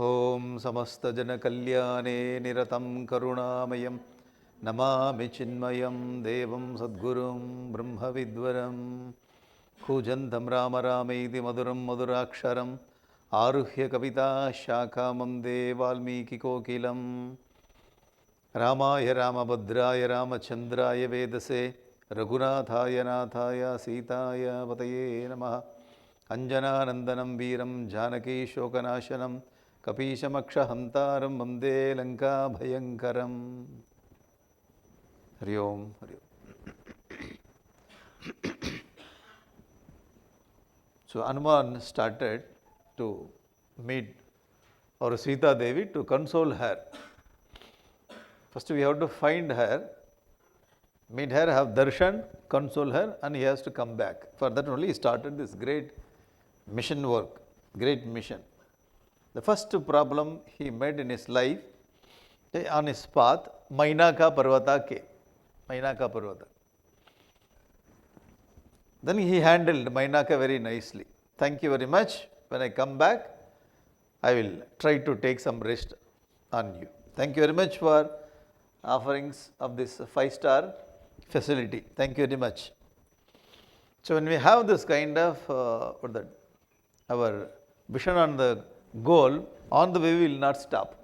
ॐ समस्तजनकल्याणे निरतं करुणामयं नमामि चिन्मयं देवं सद्गुरुं ब्रह्मविद्वरं कूजन्तं राम रामेति मधुरं मधुराक्षरम् आरुह्य कविताशाखां वन्दे वाल्मीकिकोकिलं रामाय रामभद्राय रामचन्द्राय वेदसे रघुनाथाय नाथाय सीताय पतये नमः। अंजनानंदनं वीरं जानकीशोकनाशनं कपीशमक्षहन्तारं वन्दे लङ्काभयङ्करम्। हरि ओम हरि ओम। So Hanuman started to meet our Sita Devi to console her. First we have to find her, meet her, have darshan, console her, and he has to come back. For that only he started this great mission work, great mission. The first problem he met in his life, on his path, Mainaka Parvata ke. Mainaka Parvata. Then he handled Mainaka very nicely. Thank you very much. When I come back, I will try to take some rest on you. Thank you very much for offerings of this 5-star facility. Thank you very much. So when we have this kind of our vision on the goal, on the way we will not stop.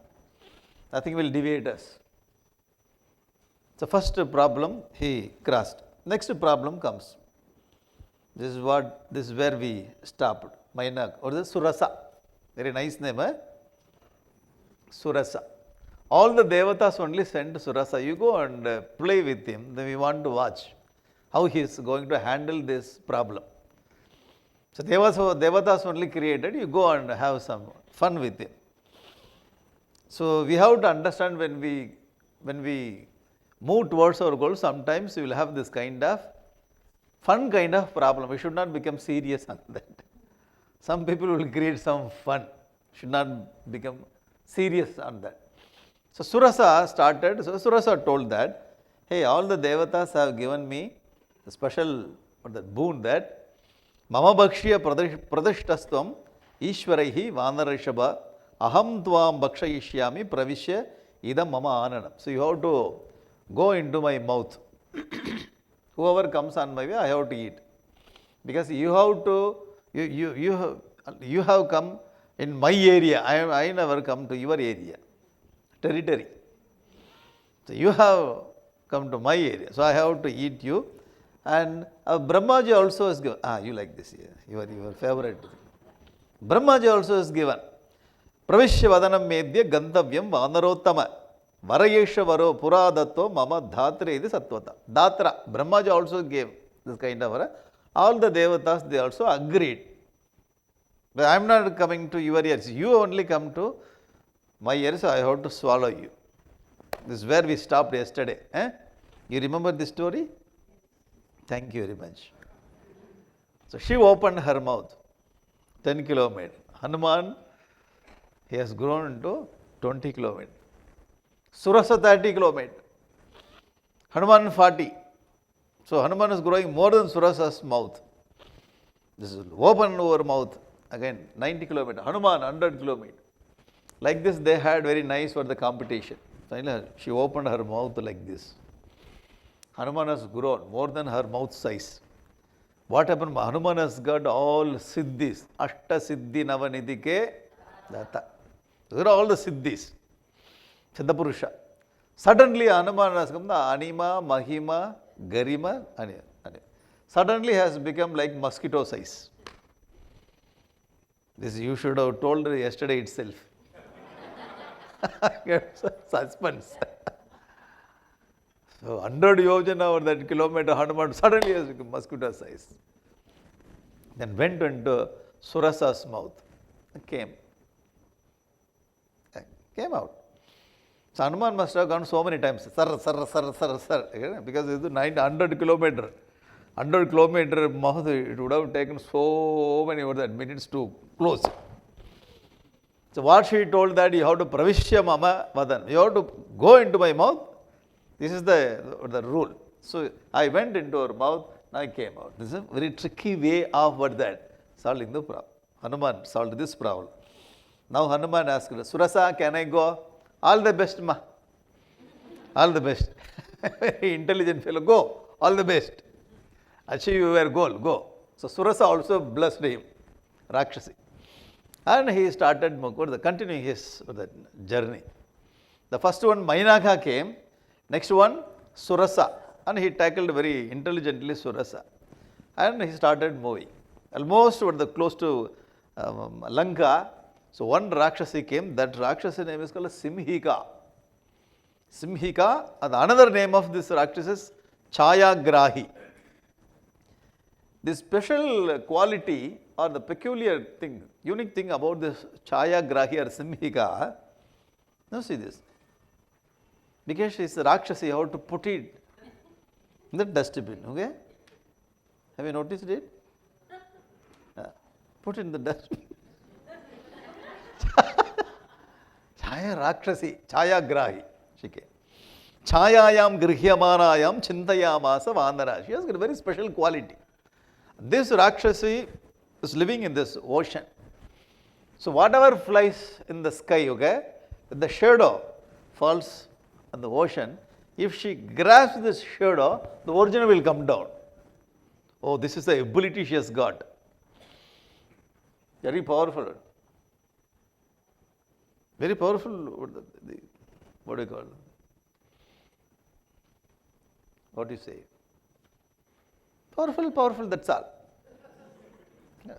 Nothing will deviate us. So first problem he crossed. Next problem comes. This is where we stopped. Mainak or the Surasa. Very nice name, eh? Surasa. All the devatas only sent Surasa. You go and play with him. Then we want to watch how he is going to handle this problem. So devatas only created. You go and have some fun with him. So we have to understand when we move towards our goal, sometimes we will have this kind of fun kind of problem. We should not become serious on that. Some people will create some fun. Should not become serious on that. So Surasa started. So Surasa told that, hey, all the devatas have given me the special boon that Mama Bhakshya Pradishtastvam Ishwaraihi Vanarishaba Aham Tvam Bhakshayishyami Pravishya Idam Mama Ananam. So you have to go into my mouth. Whoever comes on my way, I have to eat. Because you have to, you have come in my area. I never come to your area, territory. So you have come to my area. So I have to eat you. And Brahmaji also is given. You like this here. Your favorite. Brahmaji also is given. Pravishya vadanam medya gandavyam vanarottama. Varayesha varo puradattva mama dhatre idi sattvata. Datra. Brahmaji also gave this kind of. All the devatas, they also agreed. But I am not coming to your ears. You only come to my ears, so I have to swallow you. This is where we stopped yesterday. You remember this story? Thank you very much. So she opened her mouth. 10 kilometers. Hanuman, he has grown to 20 kilometers. Surasa 30 kilometers. Hanuman 40. So Hanuman is growing more than Surasa's mouth. This is open over mouth. Again 90 kilometers. Hanuman 100 kilometers. Like this they had very nice for the competition. Finally she opened her mouth like this. Hanuman has grown more than her mouth size. What happened? Hanuman has got all siddhis. Ashta siddhi navanidike data. These are all the siddhis. Siddhapurusha. Suddenly Hanuman has come the anima, mahima, garima. Suddenly has become like mosquito size. This you should have told yesterday itself. Suspense. So 100 yojana or that kilometer Hanuman suddenly has become mosquito size. Then went into Surasa's mouth. Came out. So Hanuman must have gone so many times. Sir. Because it is 100 kilometer. 100 kilometer mouth, it would have taken so many minutes to close. So what she told that you have to pravishya mama vadan. You have to go into my mouth. This is the rule. So I went into her mouth, now I came out. This is a very tricky way of solving the problem. Hanuman solved this problem. Now Hanuman asked, Surasa, can I go? All the best, ma. All the best. Very intelligent fellow. Go. All the best. Achieve your goal. Go. So Surasa also blessed him. Rakshasi. And he started continuing his journey. The first one, Mainaka came. Next one, Surasa. And he tackled very intelligently Surasa. And he started moving. Almost close to Lanka. So one Rakshasi came. That Rakshasi name is called Simhika. Simhika, and another name of this Rakshasa is Chayagrahi. The special quality or the peculiar thing, unique thing about this Chayagrahi or Simhika, now see this. Because she is a Rakshasi, you have to put it in the dustbin, okay? Have you noticed it? Put it in the dustbin. Chaya Rakshasi, Chayagrahi. Chayayam grihyamanayam chintayamasa vanara. She has got a very special quality. This Rakshasi is living in this ocean. So whatever flies in the sky, okay, the shadow falls on the ocean. If she grasps this shadow, the original will come down. Oh, this is the ability she has got. Very powerful. Very powerful, what do you call it? What do you say? Powerful, that's all. Yeah.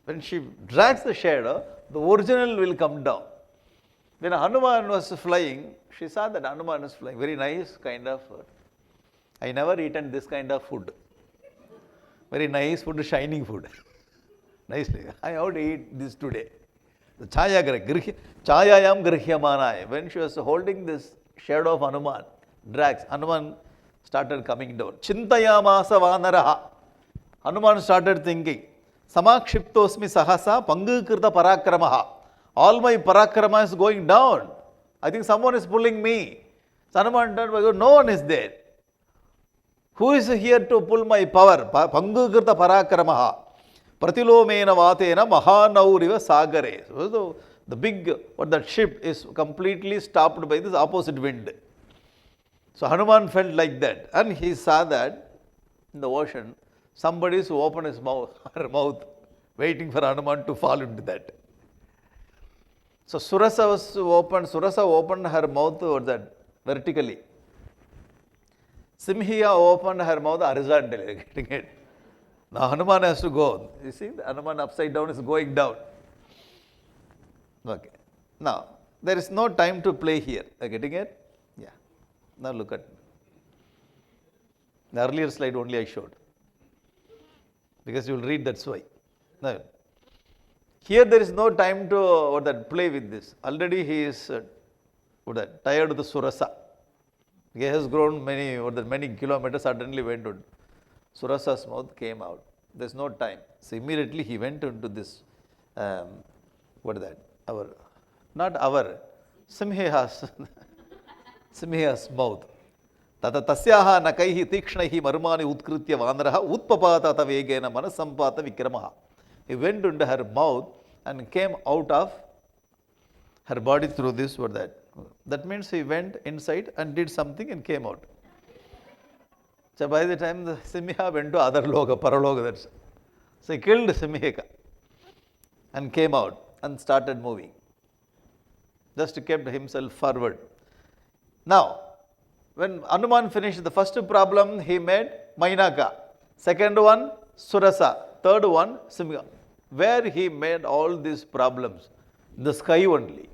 When she drags the shadow, the original will come down. When Hanuman was flying, she saw that Hanuman was flying. Very nice kind of food. I never eaten this kind of food. Very nice food, shining food. Nicely. I have to eat this today. The Chayayam Grihyamanaya. When she was holding this shadow of Hanuman, drags, Hanuman started coming down. Chintayamasa vanaraha. Hanuman started thinking, Samakshiptosmi sahasa pangukrita parakramaha. All my parakrama is going down. I think someone is pulling me. So Hanuman turned, no one is there. Who is here to pull my power? Pangukrita parakramaha. Pratilomena vatena mahanauriva sagare. So the big, that ship is completely stopped by this opposite wind. So Hanuman felt like that, and he saw that in the ocean, somebody is opened his mouth, her mouth, waiting for Hanuman to fall into that. So Surasa opened her mouth vertically. Simhiya opened her mouth horizontally. Getting it? Now Hanuman has to go. You see, the Hanuman upside down is going down. Okay. Now, there is no time to play here. Are you getting it? Yeah. Now look at the earlier slide only I showed. Because you will read, that's why. Now, here there is no time to play with this. Already he is tired of the Surasa. He has grown many kilometers, suddenly went on. Surasa's mouth came out. There is no time. So immediately he went into this, Simhiya's mouth. Tata tasyaha nakaihi tikshnahi marmani utkritya vanaraha utpapata vegena manasampata vikramaha. He went into her mouth and came out of her body through this That means he went inside and did something and came out. So by the time the Simha went to other loka, paraloka, so he killed Simhika and came out and started moving. Just kept himself forward. Now, when Hanuman finished the first problem, he made Mainaka. Second one, Surasa. Third one, Simha. Where he made all these problems? In the sky only.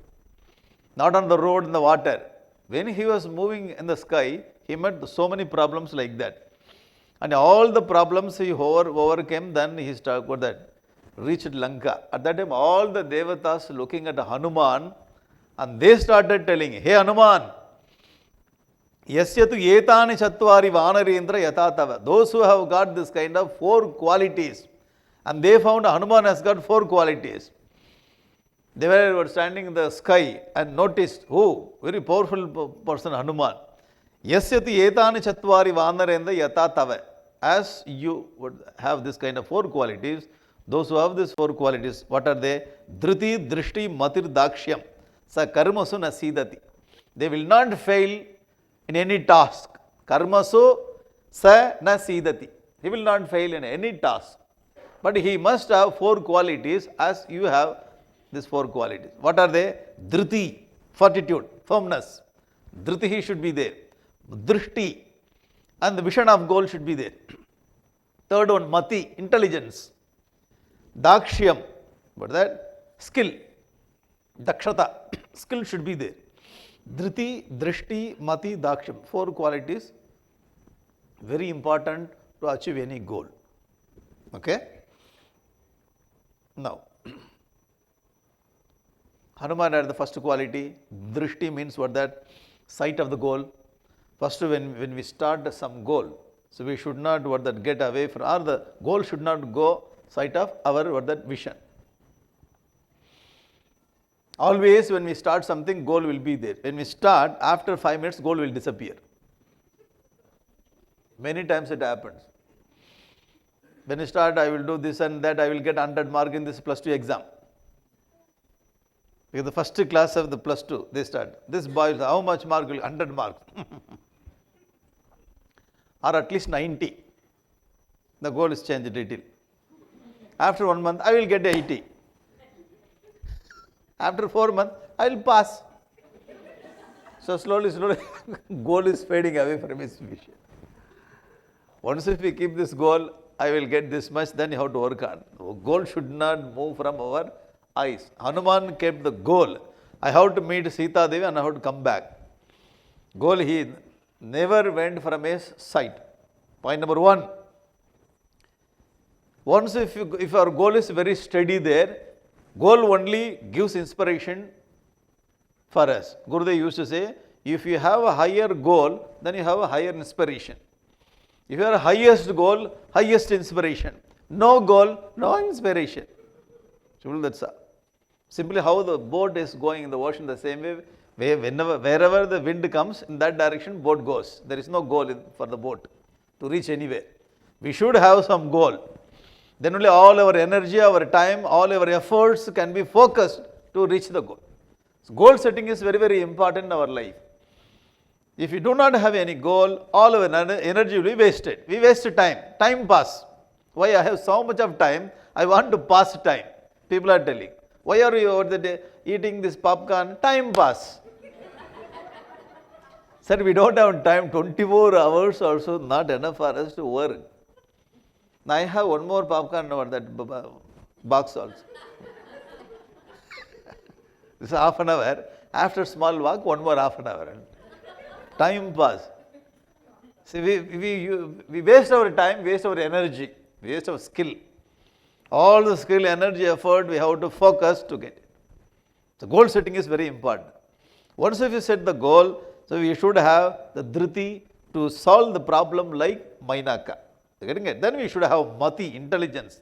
Not on the road, in the water. When he was moving in the sky, he met so many problems like that. And all the problems he overcame, then he reached Lanka. At that time, all the Devatas looking at Hanuman, and they started telling, hey Hanuman, yasyatu etani chatvari vanarendra yatatava. Those who have got this kind of 4 qualities, and they found Hanuman has got 4 qualities. They were standing in the sky and noticed, oh, very powerful person Hanuman. Yasyati etani chatvari vanarendra yatatava. As you would have this kind of 4 qualities, Those who have these 4 qualities, what are they? Dhriti, Drishti, Matir, Dakshyam. Sa karmasu na sidati. They will not fail in any task. Karmasu sa na sidati. He will not fail in any task. But he must have 4 qualities as you have these 4 qualities. What are they? Dhriti, fortitude, firmness. Dhriti should be there. Drishti, and the vision of goal should be there. Third one, Mati, intelligence. Dakshyam, but that skill, Dakshata, skill should be there. Dhriti, Drishti, Mati, Dakshyam, 4 qualities, very important to achieve any goal. Okay? Now, Hanuman had the first quality. Drishti means what? That sight of the goal. First, when we start some goal, so we should not what that get away from, or the goal should not go sight of our what that vision. Always when we start something, goal will be there. When we start, after 5 minutes, goal will disappear. Many times it happens. When you start, I will do this and that, I will get 100 mark in this plus 2 exam. Because the first class of the plus 2, they start. This boy, how much mark will 100 marks? Or at least 90. The goal is changed a little. After 1 month, I will get 80. After 4 months, I will pass. So slowly, goal is fading away from his vision. Once if we keep this goal, I will get this much, then you have to work on. Goal should not move from our eyes. Hanuman kept the goal. I have to meet Sita Devi and I have to come back. Goal, he never went from his sight. Point number 1. Once if our goal is very steady there, goal only gives inspiration for us. Gurudev used to say, if you have a higher goal, then you have a higher inspiration. If you have highest goal, highest inspiration. No goal, no inspiration. So that's simply how the boat is going in the ocean, the same way, wherever the wind comes, in that direction boat goes. There is no goal for the boat to reach anywhere. We should have some goal. Then only all our energy, our time, all our efforts can be focused to reach the goal. So goal setting is very, very important in our life. If you do not have any goal, all our energy will be wasted. We waste time. Time pass. Why I have so much of time? I want to pass time. People are telling. Why are you over the day eating this popcorn? Time pass. Sir, we don't have time. 24 hours also not enough for us to work. Now I have one more popcorn over that box also. This is half an hour. After small walk, one more half an hour. Time pass. See, we waste our time, waste our energy, waste our skill. All the skill, energy, effort, we have to focus to get it. So goal setting is very important. Once if you set the goal, so we should have the dhriti to solve the problem like Mainaka. You getting it? Then we should have mati, intelligence,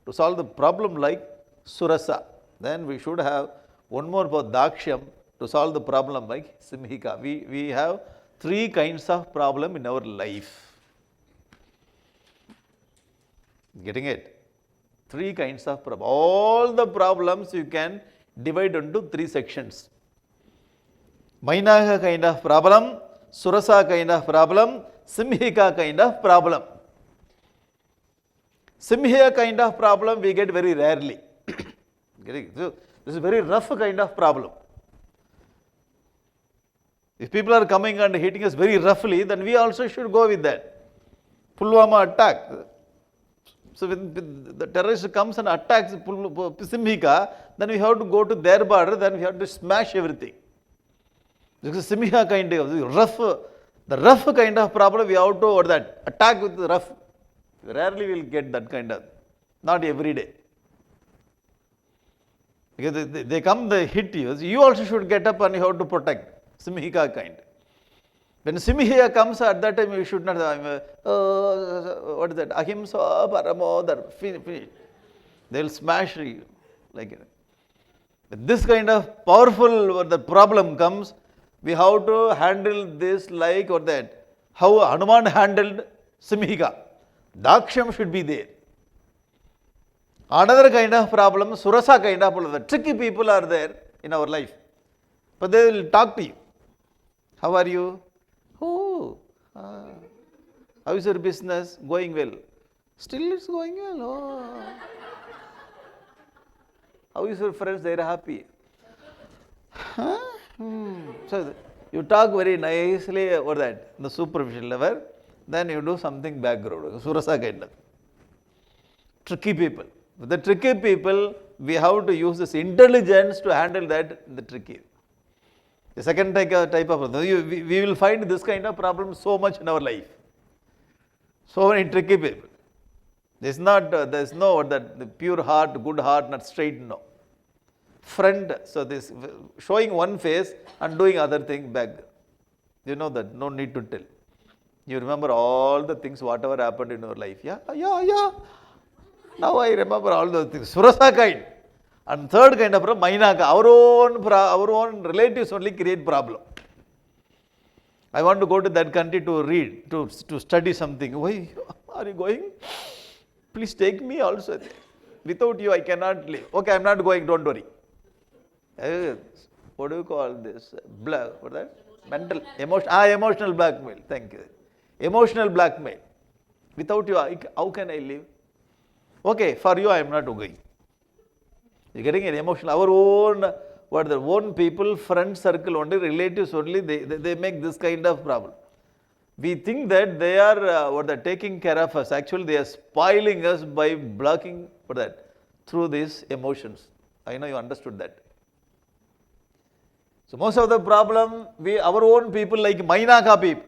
to solve the problem like Surasa. Then we should have one more for Dakshyam to solve the problem like Simhika. We have 3 kinds of problem in our life. Getting it? 3 kinds of problem. All the problems you can divide into 3 sections. Mainaka kind of problem, Surasa kind of problem, Simhika kind of problem. Simhika kind of problem we get very rarely. So this is a very rough kind of problem. If people are coming and hitting us very roughly, then we also should go with that. Pulwama attack. So when the terrorist comes and attacks Simhika, then we have to go to their border, then we have to smash everything. This is Simhika kind of the rough kind of problem we have to attack with the rough. Rarely we will get that kind of, not every day. Because they come, they hit you. So you also should get up and you have to protect. Simhika kind. When Simhika comes, at that time you should not, what is that? Ahimsa paramodar. Finish. They will smash you. Like when this kind of powerful the problem comes, we have to handle this like or that. How Hanuman handled Simhika. Dakshyam should be there. Another kind of problem, Surasa kind of problem. The tricky people are there in our life. But they will talk to you. How are you? Oh, how is your business? Going well. Still it's going well. Oh. How is your friends? They are happy. Huh? So you talk very nicely about that, the superficial level. Then you do something background. Surasa kind of. Tricky people. With the tricky people, we have to use this intelligence to handle that, the tricky. The second type of problem, we will find this kind of problem so much in our life. So many tricky people. There's no that the pure heart, good heart, not straight, no. Friend, so this showing one face and doing other thing back. You know that, no need to tell. You remember all the things, whatever happened in your life. Yeah. Now I remember all those things. Surasa kind. And third kind of problem, Mainaka. Our own relatives only create problem. I want to go to that country to read, to study something. Why are you going? Please take me also. Without you, I cannot live. Okay, I'm not going, don't worry. What do you call this? What that? Mental, emotional blackmail. Thank you. Emotional blackmail. Without you, how can I live? Okay, for you, I am not going. You're getting an emotional. Our own people, friend circle only, relatives only, they make this kind of problem. We think that they are taking care of us. Actually, they are spoiling us by blocking through these emotions. I know you understood that. So most of the problem, our own people like Mainaka people.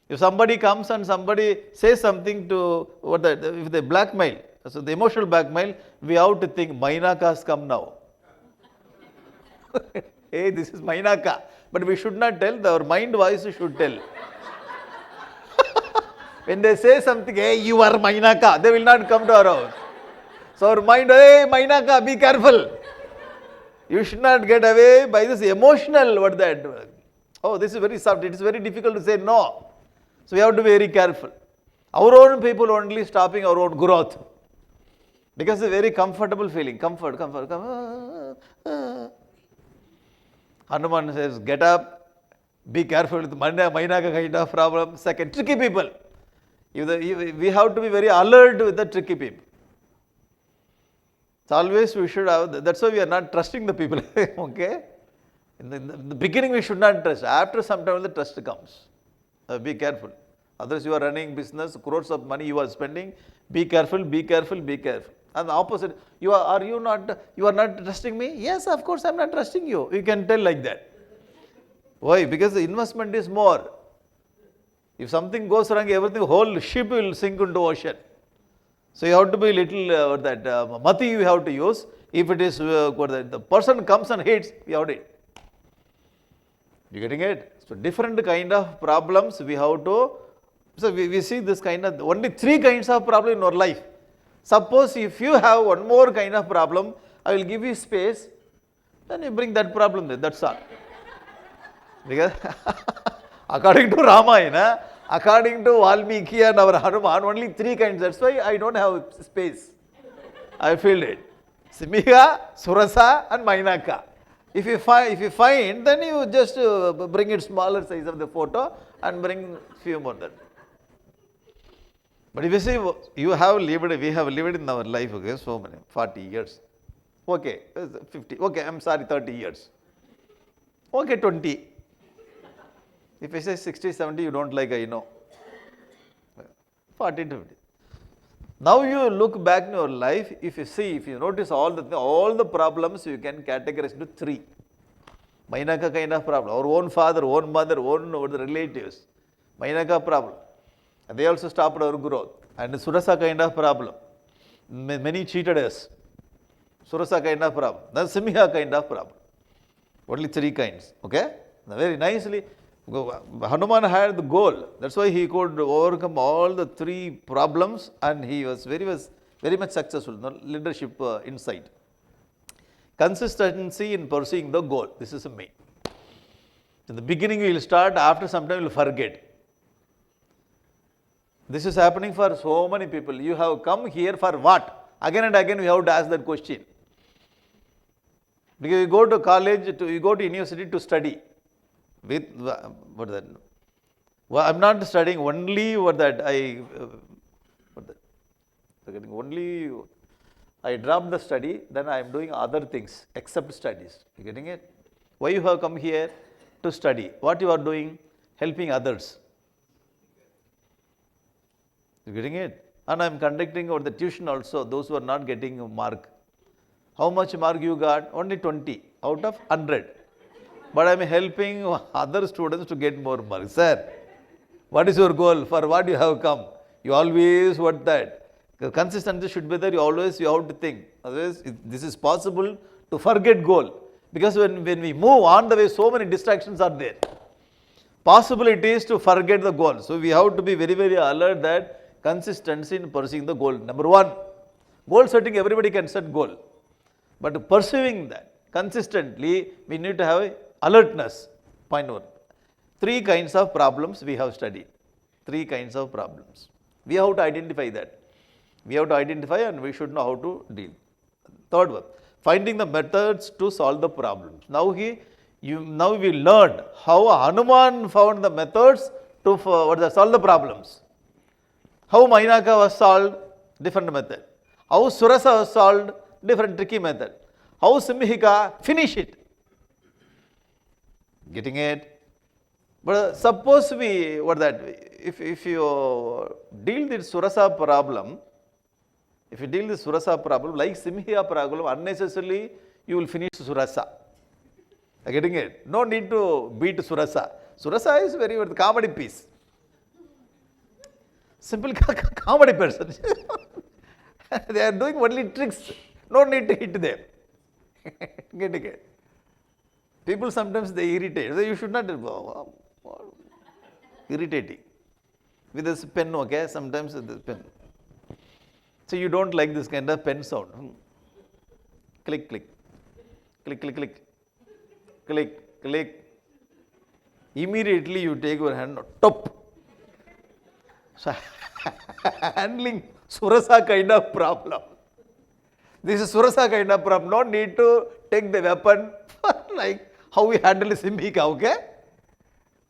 If somebody comes and somebody says something to if they blackmail, so the emotional blackmail, we have to think Mainaka's come now. Hey, this is Mainaka. But we should not tell, our mind voice should tell. When they say something, hey, you are Mainaka, they will not come to our house. So our mind, hey, Mainaka, be careful. You should not get away by this emotional, oh, this is very soft, it is very difficult to say no. So we have to be very careful. Our own people only stopping our own growth. Because it's a very comfortable feeling, comfort. Hanuman says, get up, be careful with Mainaka kind of problem. Second, tricky people. We have to be very alert with the tricky people. So always we should have, that's why we are not trusting the people, okay? In the beginning we should not trust. After some time the trust comes. Be careful. Otherwise you are running business, crores of money you are spending. Be careful, be careful, be careful. And the opposite, you are not trusting me? Yes, of course I am not trusting you. You can tell like that. Why? Because the investment is more. If something goes wrong, everything, whole ship will sink into ocean. So you have to be little, mati you have to use. If it is, the person comes and hits, you have to hit. You getting it? So different kind of problems we have to, so we see this kind of, only 3 kinds of problem in our life. Suppose if you have one more kind of problem, I will give you space, then you bring that problem there, that's all. Because according to Ramayana, according to Valmiki and our Hanuman, only 3 kinds, that's why I don't have space. I feel it. Simiha, Surasa and Mainaka. If you find, then you just bring it smaller size of the photo and bring few more than. But if you see, we have lived in our life, okay, so many, 40 years. Okay, 50, okay, I'm sorry, 30 years. Okay, 20. If I say 60, 70, you don't like, I know. 40 to 50. Now you look back in your life, if you notice all the problems, you can categorize into 3. Mainaka kind of problem, our own father, own mother, own relatives. Mainaka problem. And they also stopped our growth. And Surasa kind of problem. Many cheated us. Surasa kind of problem. Then Simha kind of problem. Only 3 kinds. Okay? Now very nicely, Hanuman had the goal. That's why he could overcome all the 3 problems and he was very much successful. Leadership insight. Consistency in pursuing the goal. This is the main. In the beginning we will start, after some time we will forget. This is happening for so many people. You have come here for what? Again and again we have to ask that question. Because you go to college, you go to university to study. With what that? Well, I'm not studying only what that what that? Only I dropped the study, then I am doing other things except studies. You getting it? Why you have come here to study? What you are doing? Helping others. You getting it? And I am conducting over the tuition also. Those who are not getting a mark. How much mark you got? Only 20 out of 100. But I am helping other students to get more marks. Sir, what is your goal? For what you have come? You always what that? The consistency should be there. You have to think. Otherwise, this is possible to forget goal. Because when we move on the way, so many distractions are there. Possibilities to forget the goal. So we have to be very, very alert that consistency in pursuing the goal. Number one, goal setting, everybody can set goal. But pursuing that consistently, we need to have alertness. Point one. 3 kinds of problems we have studied. 3 kinds of problems. We have to identify that. We have to identify and we should know how to deal. Third one, finding the methods to solve the problems. Now we learned how Hanuman found the methods to solve the problems. How Mainaka was solved, different method. How Surasa was solved, different tricky method. How Simhika finish it. Getting it? But suppose if you deal with Surasa problem, like Simhiya problem, unnecessarily you will finish Surasa. Getting it? No need to beat Surasa. Surasa is very comedy piece. Simple comedy person. They are doing only tricks. No need to hit them. Getting it? People sometimes they irritate. You should not irritating. With this pen, okay? Sometimes with this pen. So you don't like this kind of pen sound. Click, click. Click, click, click. Click, click. Immediately you take your hand, top. So handling Surasa kind of problem. This is Surasa kind of problem. No need to take the weapon like how we handle Simhika, okay?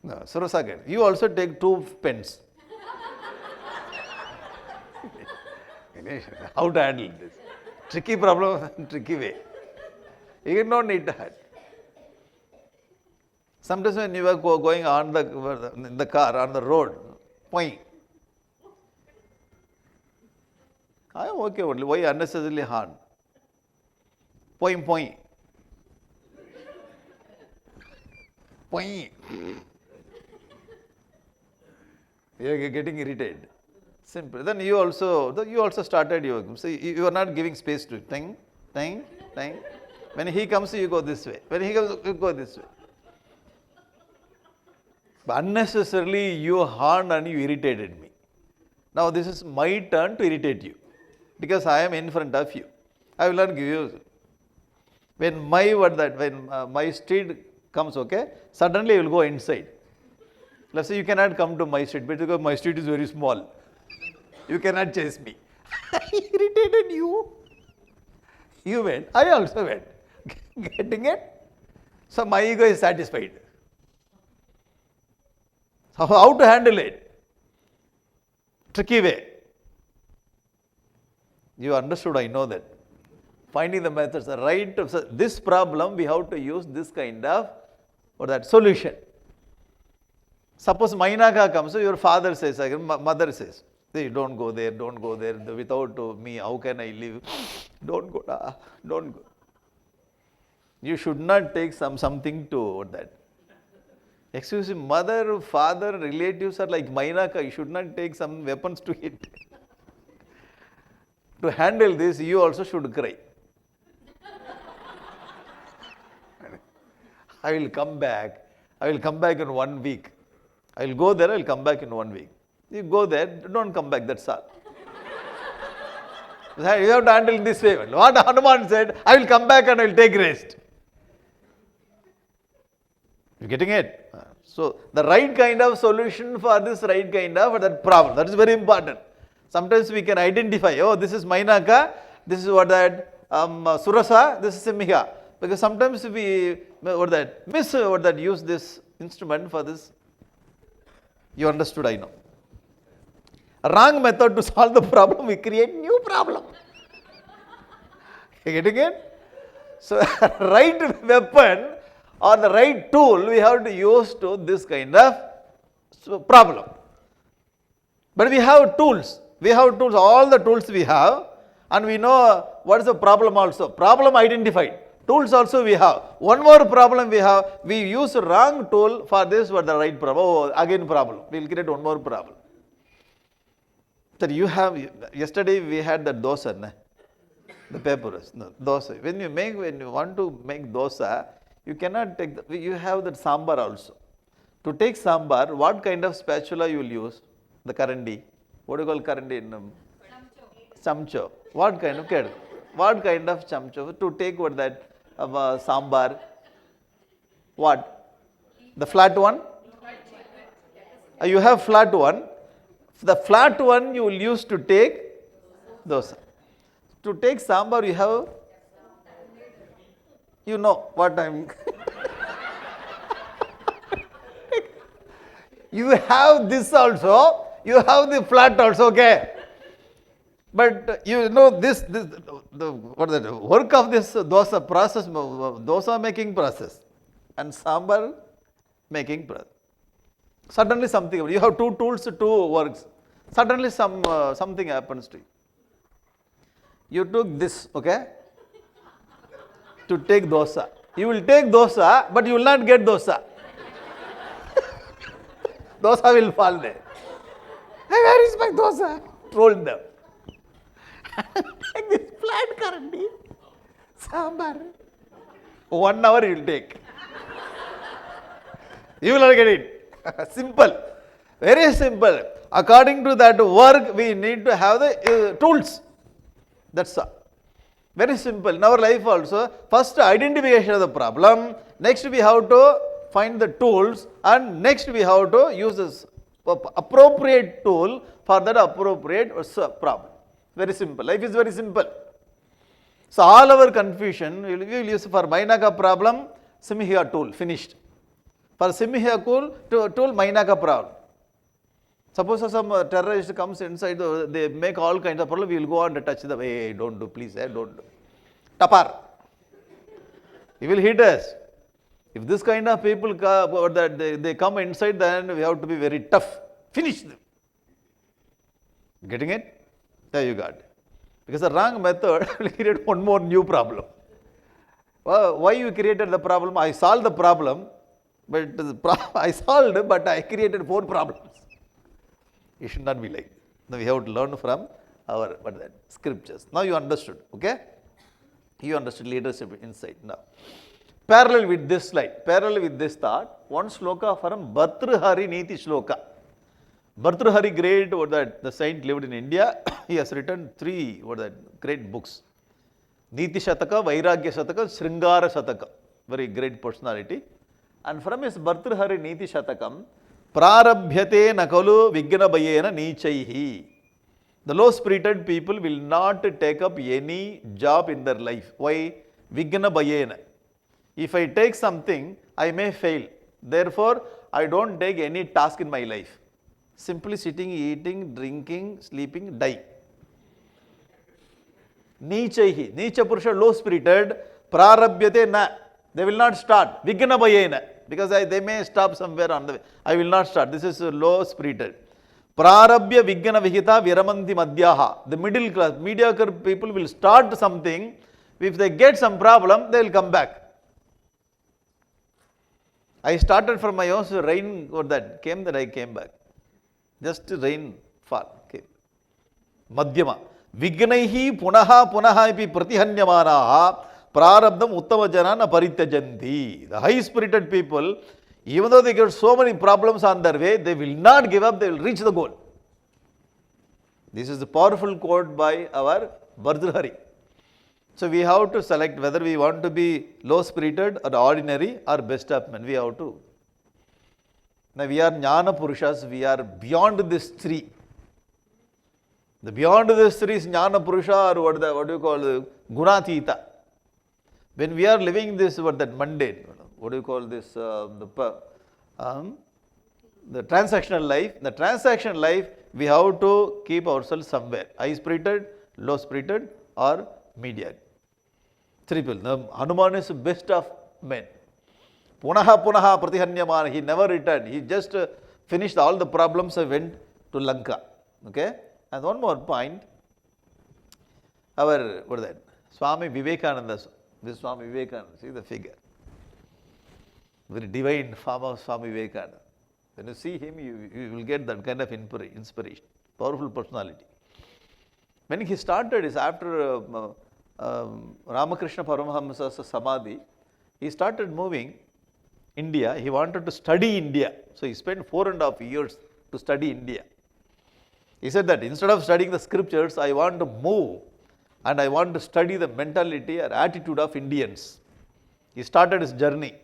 No, Surasa kind. You also take 2 pens. How to handle this? Tricky problem, tricky way. You don't need to handle. Sometimes when you are going on in the car, on the road, point. I am okay only. Why unnecessarily hard? Point, point. Point. You are getting irritated. Simple. Then you also started your. So you are not giving space to it. Ting, ting, ting. When he comes, you go this way. When he comes, you go this way. But unnecessarily you harmed and you irritated me. Now this is my turn to irritate you. Because I am in front of you. I will not give you. When my street comes, okay, suddenly you will go inside. Let's say you cannot come to my street because my street is very small. You cannot chase me. I irritated you. You went. I also went. Getting it? So my ego is satisfied. So how to handle it? Tricky way. You understood, I know that. Finding the methods, the right. So this problem, we have to use this kind of solution. Suppose Mainaka comes, so your father says, mother says, hey, don't go there, without me, how can I live? Don't go, don't go. You should not take something to that. Excuse me, mother, father, relatives are like Mainaka, you should not take some weapons to hit. To handle this, you also should cry. I will come back in 1 week. I will go there, I will come back in 1 week. You go there, don't come back, that's all. You have to handle this way. What Hanuman said, I will come back and I will take rest. You getting it? So the right kind of solution for this that problem, that is very important. Sometimes we can identify, oh, this is Mainaka, this is what that Surasa, this is Simha. Because sometimes we use this instrument for this. You understood, I know. A wrong method to solve the problem, we create new problem. You getting it? So right weapon or the right tool we have to use to this kind of problem. But we have tools. We have tools, all the tools we have, and we know what is the problem also. Problem identified. Tools also we have. One more problem we have. We use wrong tool for this, but the right problem. Oh, again problem. We will create one more problem. So you have, yesterday we had the dosa, the papers, no, dosa. When you want to make dosa, you cannot take, you have that sambar also. To take sambar, what kind of spatula you will use? The karandi. What do you call karandi? Chamcho. What kind of kettle? What kind of chamcho? To take what that sambar? What? The flat one? You have flat one. The flat one you will use to take dosa. To take sambar you have, you know what I'm you have this also, you have the flat also, okay. But you know this what is the work of this dosa process, dosa making process and sambar making process. Suddenly something, you have two tools, two works. Suddenly something happens to you. You took this, okay, to take dosa. You will take dosa, but you will not get dosa. Dosa will fall there. Hey, where is my dosa? Told them. Take this flat karandi, sambar. 1 hour you will take. You will not get it. Simple. Very simple. According to that work, we need to have the tools. That's all. Very simple. In our life also, first identification of the problem, next we have to find the tools, and next we have to use this appropriate tool for that appropriate problem. Very simple. Life is very simple. So all our confusion, we will use for Mainaka problem, Simha tool, finished. For Simha tool, Mainaka problem. Suppose some terrorist comes inside, they make all kinds of problem, we will go on to touch them. Hey, don't do, please, don't do. Tapar. He will hit us. If this kind of people they come inside, then we have to be very tough. Finish them. Getting it? There you got it. Because the wrong method will create one more new problem. Why you created the problem? I solved the problem, but I solved, but I created 4 problems. It should not be like that. Now we have to learn from our scriptures. Now you understood, okay? You understood leadership insight now. Parallel with this slide, parallel with this thought, one sloka from Bhartrhari Niti Shloka. Bhartrhari, great, the saint lived in India. He has written 3 great books. Niti Shataka, Vairagya Shataka, Sringara Shataka. Very great personality. And from his Bhartrhari Niti Shatakam, Prarabhyate nakalu Vighna Bhayena Nichaihi. The low-spirited people will not take up any job in their life. Why? Vighna Bhayena. If I take something, I may fail. Therefore, I don't take any task in my life. Simply sitting, eating, drinking, sleeping, die. Nichaihi. Nicha Purusha, low-spirited. Prarabhyate na. They will not start. Vighna Bhayena. Because they may stop somewhere on the way. I will not start. This is low-spirited. Prarabhya Vighna Vihita Viramanti Madhyaha. The middle class, mediocre people will start something. If they get some problem, they will come back. I started from my house, rain came, that I came back. Just rain fall came. Madhyama. Vignaihi punaha punaha ipi pratihanyamanaha prarabdham uttama janana parityajanti. The high-spirited people, even though they get so many problems on their way, they will not give up, they will reach the goal. This is a powerful quote by our Bhartrhari. So we have to select whether we want to be low-spirited or ordinary or best of men. We have to. Now we are Jnana Purushas, we are beyond this 3. The beyond this three is Jnana Purusha, or what do you call Gunatita. When we are living this, that mundane, what do you call this, the transactional life. In the transactional life, we have to keep ourselves somewhere, high spirited, low spirited, or median. Three people. Hanuman is the best of men. Punaha punaha pratihanyamana. He never returned. He just finished all the problems and went to Lanka. Okay? And one more point. Our, what is that? Swami Vivekananda. This Swami Vivekananda, see the figure. Very divine form of Swami Vivekananda. When you see him, you will get that kind of inspiration. Powerful personality. When he started, is after Ramakrishna Paramahamsa's Samadhi, he started moving India. He wanted to study India. So he spent 4.5 years to study India. He said that instead of studying the scriptures, I want to move and I want to study the mentality or attitude of Indians. He started his journey.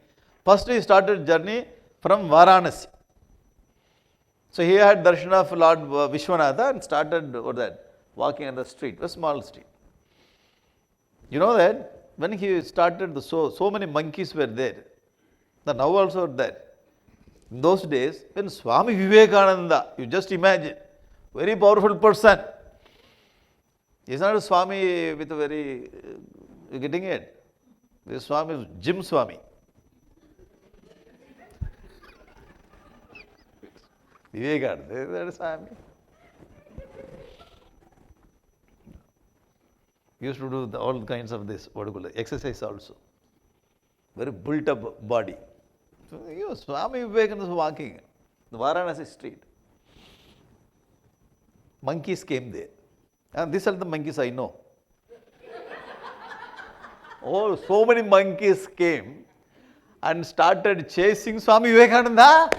First he started journey from Varanasi. So he had darshan of Lord Vishwanatha and started walking on the street, a small street. You know that when he started, so many monkeys were there. Now also there. In those days, when Swami Vivekananda, you just imagine, very powerful person. He is not a Swami with a very, you getting it? This Swami is Jim Swami. Vivekananda, that is Swami. He used to do all kinds of this, what do you call it, exercise also. Very built up body. So, Swami Vivekananda was walking the Varanasi street. Monkeys came there. And these are the monkeys I know. Oh, so many monkeys came and started chasing Swami Vivekananda.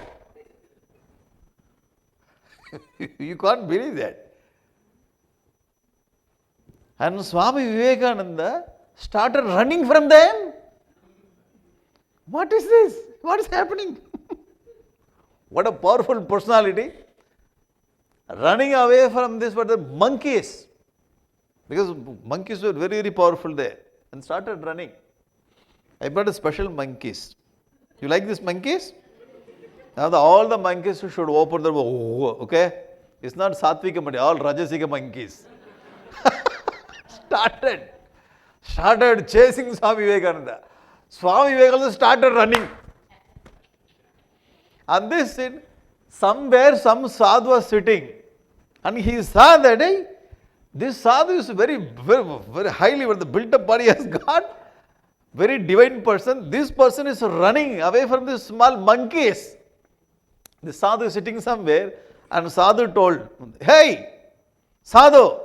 You can't believe that. And Swami Vivekananda started running from them. What is this? What is happening? What a powerful personality. Running away from this, but the monkeys, because monkeys were very, very powerful there, and started running. I brought a special monkeys. You like these monkeys? Now all the monkeys should open their mouth, okay? It's not Satvika monkeys, all Rajasika monkeys. started chasing Swami Vivekananda. Swami Vivekananda started running. And this somewhere some sadhu was sitting. And he saw that this sadhu is very, very, very highly, the built up body has got, very divine person. This person is running away from these small monkeys. The sadhu is sitting somewhere and sadhu told, hey, sadhu,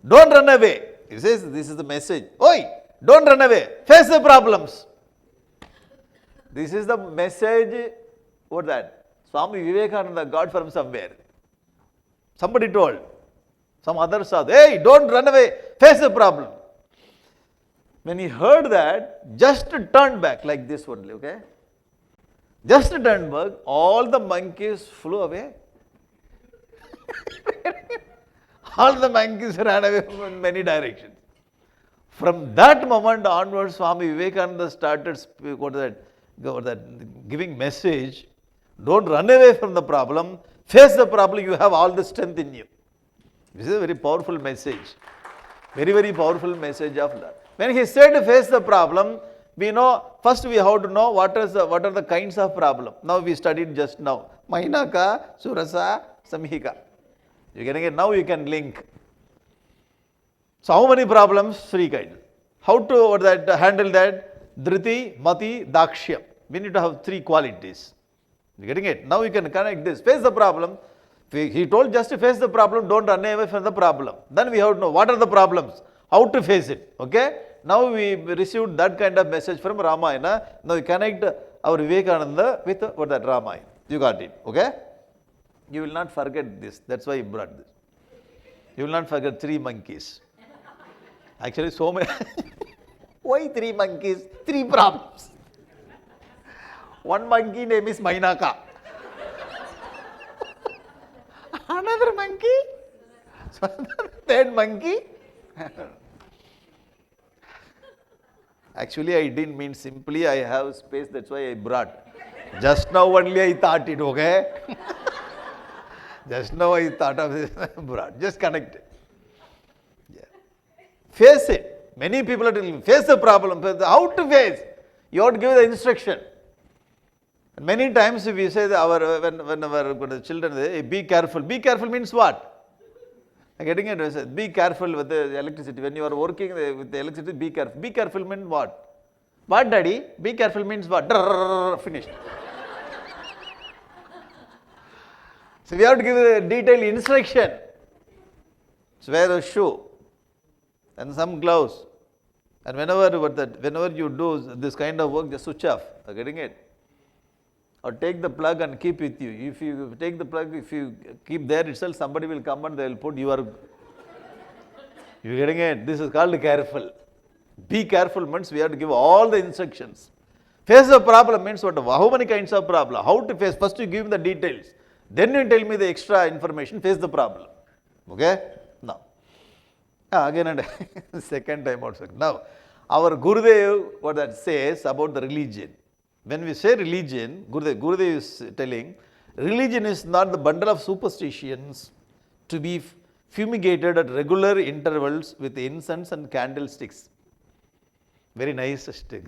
don't run away. He says, this is the message. Oi, don't run away. Face the problems. This is the message, what that? Swami Vivekananda got from somewhere. Somebody told, some other sadhu, hey, don't run away, face the problem. When he heard that, just turned back like this only, okay? Just turned back, all the monkeys flew away. All the monkeys ran away from many directions. From that moment onwards, Swami Vivekananda started giving message, don't run away from the problem, face the problem, you have all the strength in you. This is a very powerful message. Very, very powerful message of that. When he said face the problem, we know, first we have to know what are the kinds of problem. Now we studied just now. Mainaka, Surasa, Samhika. You getting it? Now you can link. So how many problems? Three kinds. How to handle that? Dhriti, Mati, Dakshya. We need to have three qualities. You getting it? Now you can connect this. Face the problem. He told just to face the problem, don't run away from the problem. Then we have to know what are the problems, how to face it. Okay? Now we received that kind of message from Ramayana. Now we connect our Vivekananda with Ramayana. You got it. Okay? You will not forget this. That's why he brought this. You will not forget three monkeys. Actually, so many. Why three monkeys? Three problems. One monkey name is Mainaka. Another monkey, Third monkey? Actually, I didn't mean simply I have space, that's why I brought. Just now only I thought it, okay? Just now I thought of this, brought. Just connect it. Yeah. Face it. Many people are telling you, face the problem. How to face? You have to give the instruction. And many times if we say that when our children say, hey, be careful. Be careful means what? Getting it, be careful with the electricity. When you are working with the electricity, be careful. Be careful means what? What, daddy? Be careful means what? Finished. So we have to give a detailed instruction. So wear a shoe and some gloves. And whenever you do this kind of work, just switch off. Are getting it? Or take the plug and keep with you. If you take the plug, if you keep there itself, somebody will come and they will put you getting it? This is called careful. Be careful means we have to give all the instructions. Face the problem means what? How many kinds of problem? How to face? First you give me the details. Then you tell me the extra information. Face the problem. Okay? Now. Again and second time also. Now, our Gurudev, what that says about the religion. When we say religion, Gurudev is telling, religion is not the bundle of superstitions to be fumigated at regular intervals with incense and candlesticks. Very nice stick.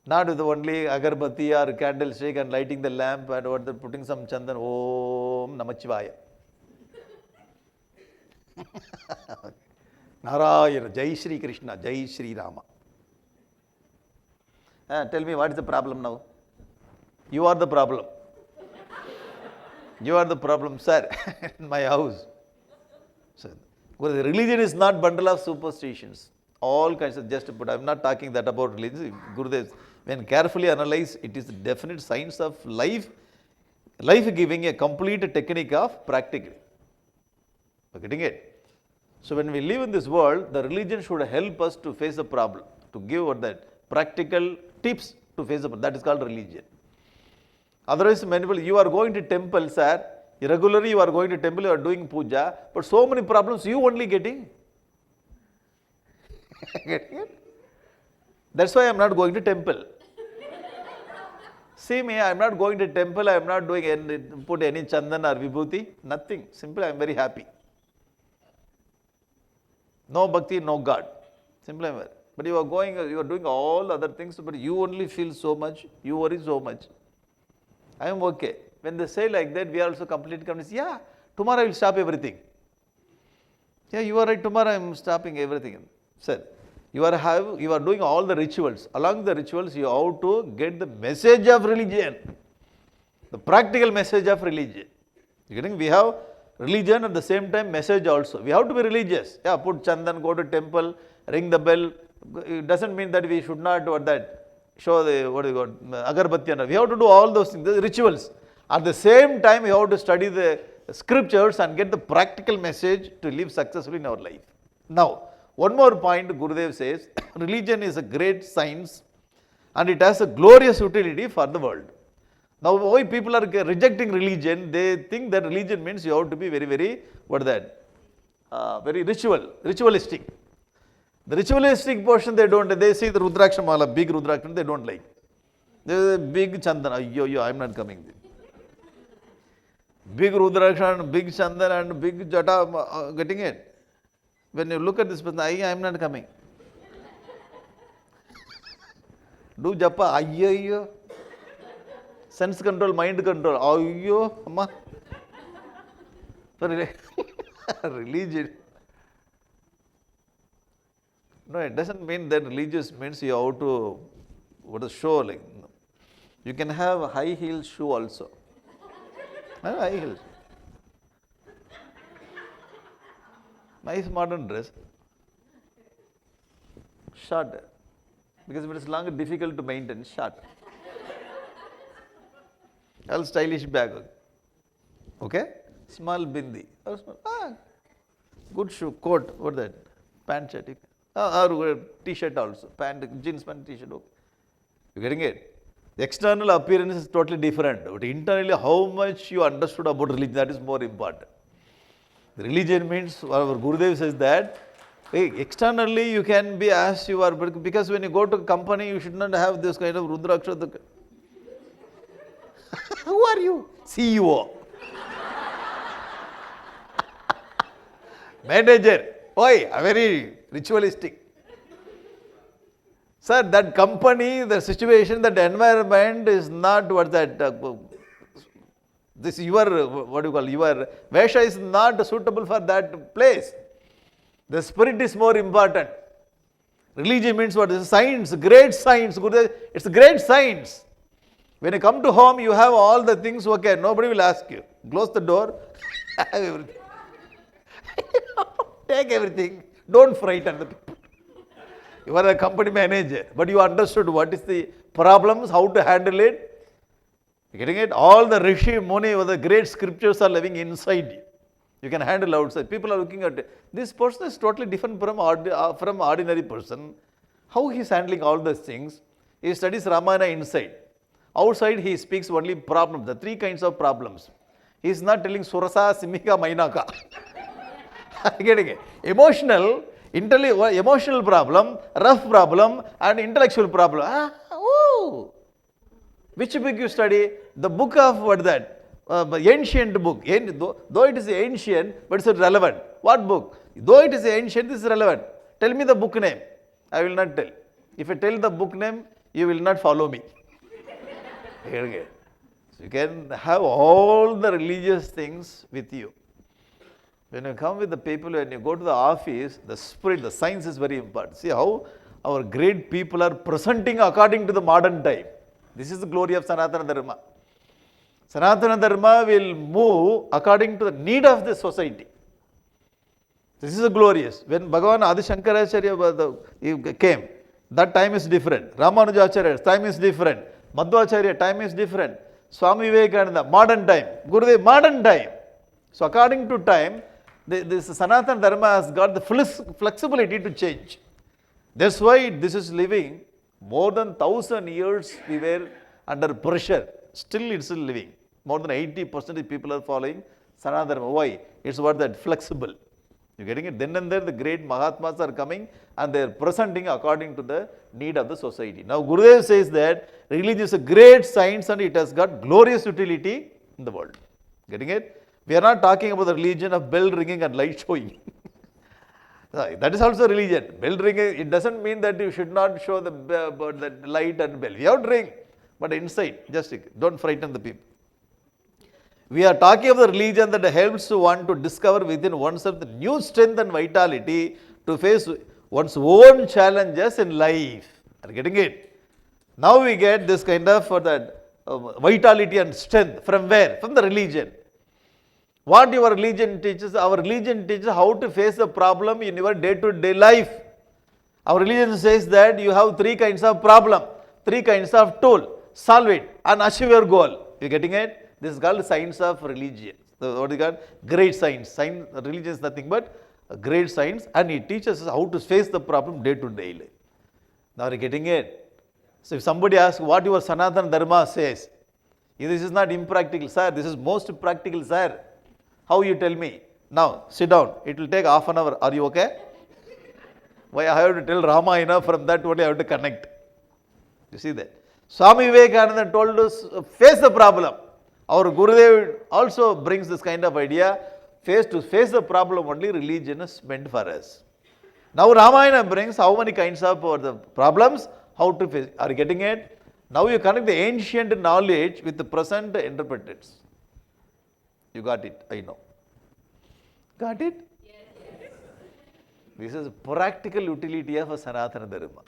Not with only agarbatti or candlestick and lighting the lamp and putting some chandan, Om Namachivaya. Narayana, Jai Shri Krishna, Jai Shri Rama. Tell me, what is the problem now? You are the problem. You are the problem, sir, in my house. So, the religion is not bundle of superstitions. All kinds of but I'm not talking that about religion. Gurudev, when carefully analyzed, it is the definite science of life giving a complete technique of practical. You're getting it? So when we live in this world, the religion should help us to face the problem, to give what that practical tips to face the problem. That is called religion. Otherwise, many people, you are going to temple, sir. Regularly you are going to temple, you are doing puja, but so many problems you only getting. Getting it? That's why I am not going to temple. See me, I am not going to temple, I am not doing put any chandan or vibhuti, nothing. Simply I am very happy. No bhakti, no God. Simply I am very. But you are doing all other things, but you only feel so much, you worry so much. I am okay. When they say like that, we are also completely convinced, yeah, tomorrow I will stop everything. Yeah, you are right, tomorrow I am stopping everything. Sir, you are doing all the rituals. Along the rituals, you have to get the message of religion. The practical message of religion. You getting? We have religion at the same time message also. We have to be religious. Yeah, put chandan, go to temple, ring the bell. It doesn't mean that we should not show the agarbatti. We have to do all those things, the rituals. At the same time, we have to study the scriptures and get the practical message to live successfully in our life. Now, one more point Gurudev says, religion is a great science and it has a glorious utility for the world. Now, why people are rejecting religion? They think that religion means you have to be very, very, very ritualistic. The ritualistic portion they see the Rudraksha Mala, big Rudraksha, they don't like. There is a big Chandana, I am not coming. Big Rudraksha and big Chandana and big Jata, getting it? When you look at this person, I am not coming. Do japa, ayyo. Sense control, mind control, ayyo, amma. Religion. No, it doesn't mean that religious means you have to show like. You can have a high heel shoe also. High heels. Nice modern dress. Short. Because if it is long, difficult to maintain. Short. All stylish bag. Okay? Small bindi. Good shoe, coat, what that? Pant shirt. Or t-shirt also. Pant, jeans pant, t-shirt. Okay. You getting it? The external appearance is totally different. But internally, how much you understood about religion, that is more important. Religion means, our Gurudev says that, hey, externally you can be as you are, because when you go to a company, you should not have this kind of Rudraksha. Who are you? CEO. Manager. Why? Very ritualistic. Sir, that company, the situation, that environment is not what that, this your, what do you call, your Vesha is not suitable for that place. The spirit is more important. Religion means what? It's science, great science. It's great science. When you come to home, you have all the things, okay, nobody will ask you. Close the door, have everything. Take everything. Don't frighten the people. You are a company manager, but you understood what is the problems, how to handle it. You getting it? All the Rishi, Muni, the great scriptures are living inside you. You can handle outside. People are looking at it. This person is totally different from ordinary person. How he is handling all those things? He studies Ramayana inside. Outside he speaks only problems, the three kinds of problems. He is not telling Surasa, Simika, Mainaka. Getting it? Emotional problem, rough problem, and intellectual problem. Which book you study? The book of what that? Ancient book. Though it is ancient, but it's relevant. What book? Though it is ancient, this is relevant. Tell me the book name. I will not tell. If I tell the book name, you will not follow me. So you can have all the religious things with you. When you come with the people, when you go to the office, the spirit, the science is very important. See how our great people are presenting according to the modern time. This is the glory of Sanatana Dharma. Sanatana Dharma will move according to the need of the society. This is glorious. When Bhagavan Adi Shankaracharya came, that time is different. Ramanujacharya, time is different. Madhvacharya, time is different. Swami Vivekananda, modern time. Gurudev, modern time. So according to time, this Sanatana Dharma has got the flexibility to change. That's why this is living more than 1,000 years we were under pressure. Still it's still living. More than 80% of people are following Sanatana Dharma. Why? It's what that flexible. You getting it? Then and there the great Mahatmas are coming and they are presenting according to the need of the society. Now Gurudev says that religion is a great science and it has got glorious utility in the world. Getting it? We are not talking about the religion of bell ringing and light showing. That is also religion. Bell ringing, it doesn't mean that you should not show the light and bell. We have to ring, but inside, just don't frighten the people. We are talking of the religion that helps one to discover within oneself the new strength and vitality to face one's own challenges in life. Are you getting it? Now we get this kind of vitality and strength from where? From the religion. What your religion teaches? Our religion teaches how to face the problem in your day-to-day life. Our religion says that you have three kinds of problem, three kinds of tool, solve it and achieve your goal. You getting it? This is called science of religion. So what is called? Great science. Religion is nothing but a great science and it teaches us how to face the problem day-to-day life. Now are you getting it? So if somebody asks what your Sanatana Dharma says, this is not impractical, sir. This is most practical, sir. How you tell me? Now, sit down. It will take half an hour. Are you okay? Why I have to tell Ramayana, from that only I have to connect. You see that? Swami Vivekananda told us, face the problem. Our Gurudev also brings this kind of idea. To face the problem only religion is meant for us. Now Ramayana brings how many kinds of the problems, how to face. Are you getting it? Now you connect the ancient knowledge with the present interpreters. You got it, I know. Got it? Yes. This is practical utility of a Sanatana Dharma.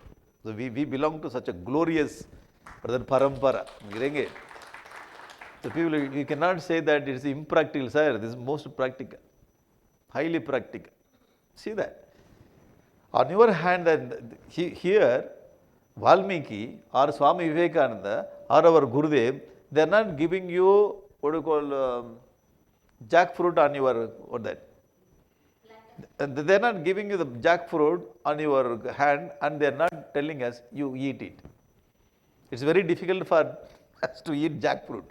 So we belong to such a glorious parampara. Getting it? So people, you cannot say that it is impractical, sir. This is most practical. Highly practical. See that? On your hand, and here, Valmiki or Swami Vivekananda or our Gurudev, they are not giving you what you call jackfruit on your, what that? They are not giving you the jackfruit on your hand and they are not telling us you eat it. It's very difficult for us to eat jackfruit.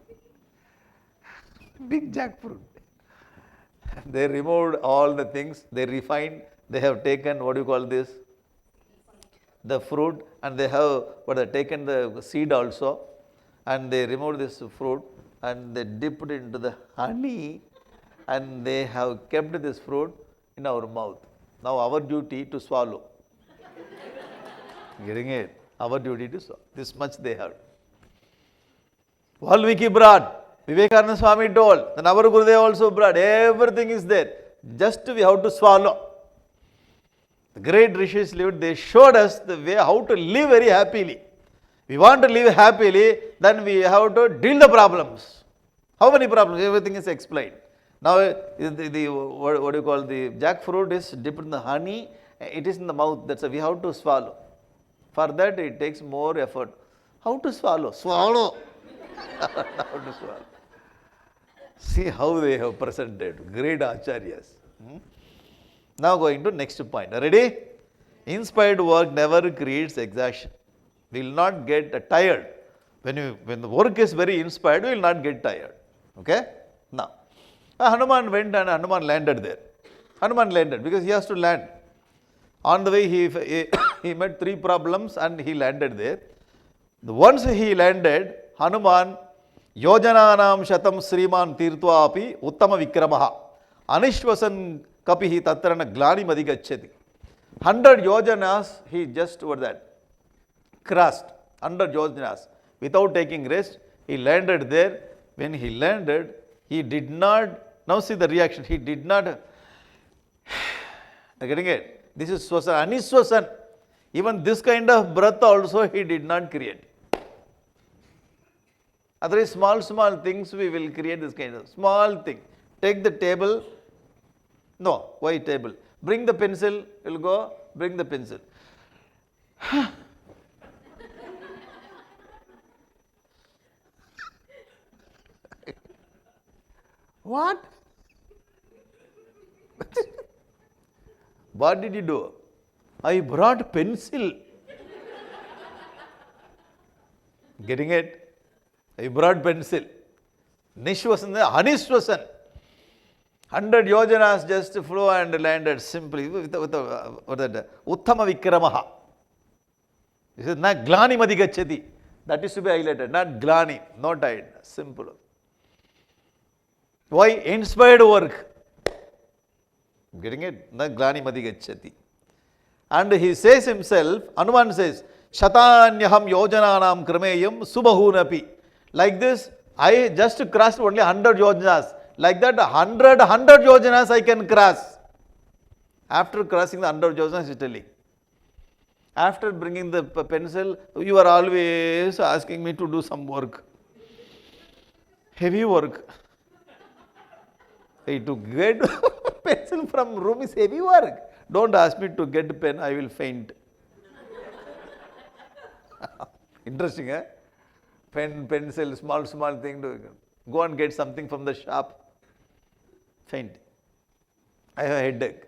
Big jackfruit. They removed all the things, they refined, they have taken, what do you call this? The fruit, and they have taken the seed also, and they removed this fruit and they dipped it into the honey, and they have kept this fruit in our mouth. Now our duty to swallow. Getting it? Our duty to swallow. This much they have. Valmiki brought, Vivekananda Swami told, then our Gurudev also brought, everything is there. Just we have to swallow. The great rishis lived, they showed us the way how to live very happily. We want to live happily, then we have to deal the problems. How many problems? Everything is explained. Now, what do you call, the jackfruit is dipped in the honey, it is in the mouth, that's why we have to swallow. For that it takes more effort. How to swallow? Swallow. How to swallow. See how they have presented, great acharyas. Now going to next point. Ready? Inspired work never creates exhaustion. We will not get tired. When the work is very inspired, we will not get tired. Okay? Now, Hanuman went and Hanuman landed there. Hanuman landed because he has to land. On the way he met 3 problems and he landed there. Once he landed, Hanuman Yojananam Shatam Sriman Tirtva api Uttama Vikramaha Anishwasan Kapihi Tatrana Glani Madigachati. 100 yojanas he just crossed. 100 yojanas without taking rest. He landed there. When he landed, he did not, now see the reaction, he did not, getting it? This is Swasan, Aniswasan. Even this kind of breath also he did not create. Otherwise, small things we will create this kind of small thing. Take the table. No, why table? Bring the pencil, we'll go, bring the pencil. What? What did you do? I brought pencil. Getting it? I brought pencil. Nishwasan, Aniswasan. 100 yojanas just flew and landed simply with Uttama Vikramaha. This is not Glani Madigachati. That is to be highlighted. Not Glani, not tired. Simple. Why? Inspired work. Getting it? Not Glani Madigachati. And he says himself, Hanuman says, Shatanyaham yojananam krameyam subahunapi. Like this, I just crossed only 100 yojanas. Like that, 100 yojanas I can cross. After crossing the 100 yojanas, he is telling. After bringing the pencil, you are always asking me to do some work. Heavy work. To get pencil from room is heavy work. Don't ask me to get pen, I will faint. Interesting, eh? Pen, pencil, small thing. To go and get something from the shop. Faint. I have a headache.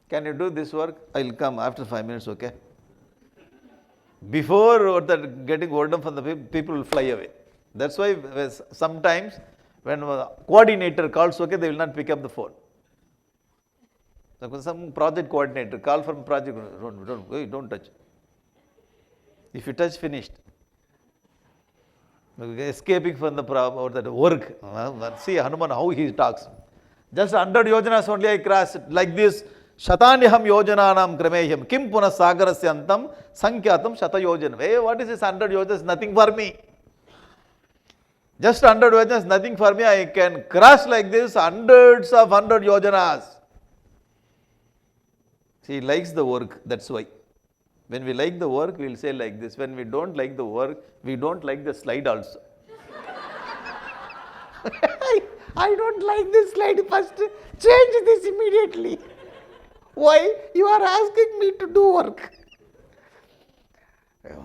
Can you do this work? I will come after 5 minutes, okay? Before getting boredom from the people will fly away. That's why sometimes when coordinator calls, okay, they will not pick up the phone. Some project coordinator, call from project, don't touch. If you touch, finished. Escaping from the problem or that work. See Hanuman how he talks. Just 100 yojanas only I crossed like this. Shatanyaham yojananam krameyam kim puna sagarasyantam sankyatam shatayojanam. Hey, what is this 100 yojanas? Nothing for me. Just 100 yojanas, nothing for me. I can cross like this hundreds of 100 yojanas. See, he likes the work, that's why. When we like the work, we will say like this. When we don't like the work, we don't like the slide also. I don't like this slide. First, change this immediately. Why? You are asking me to do work.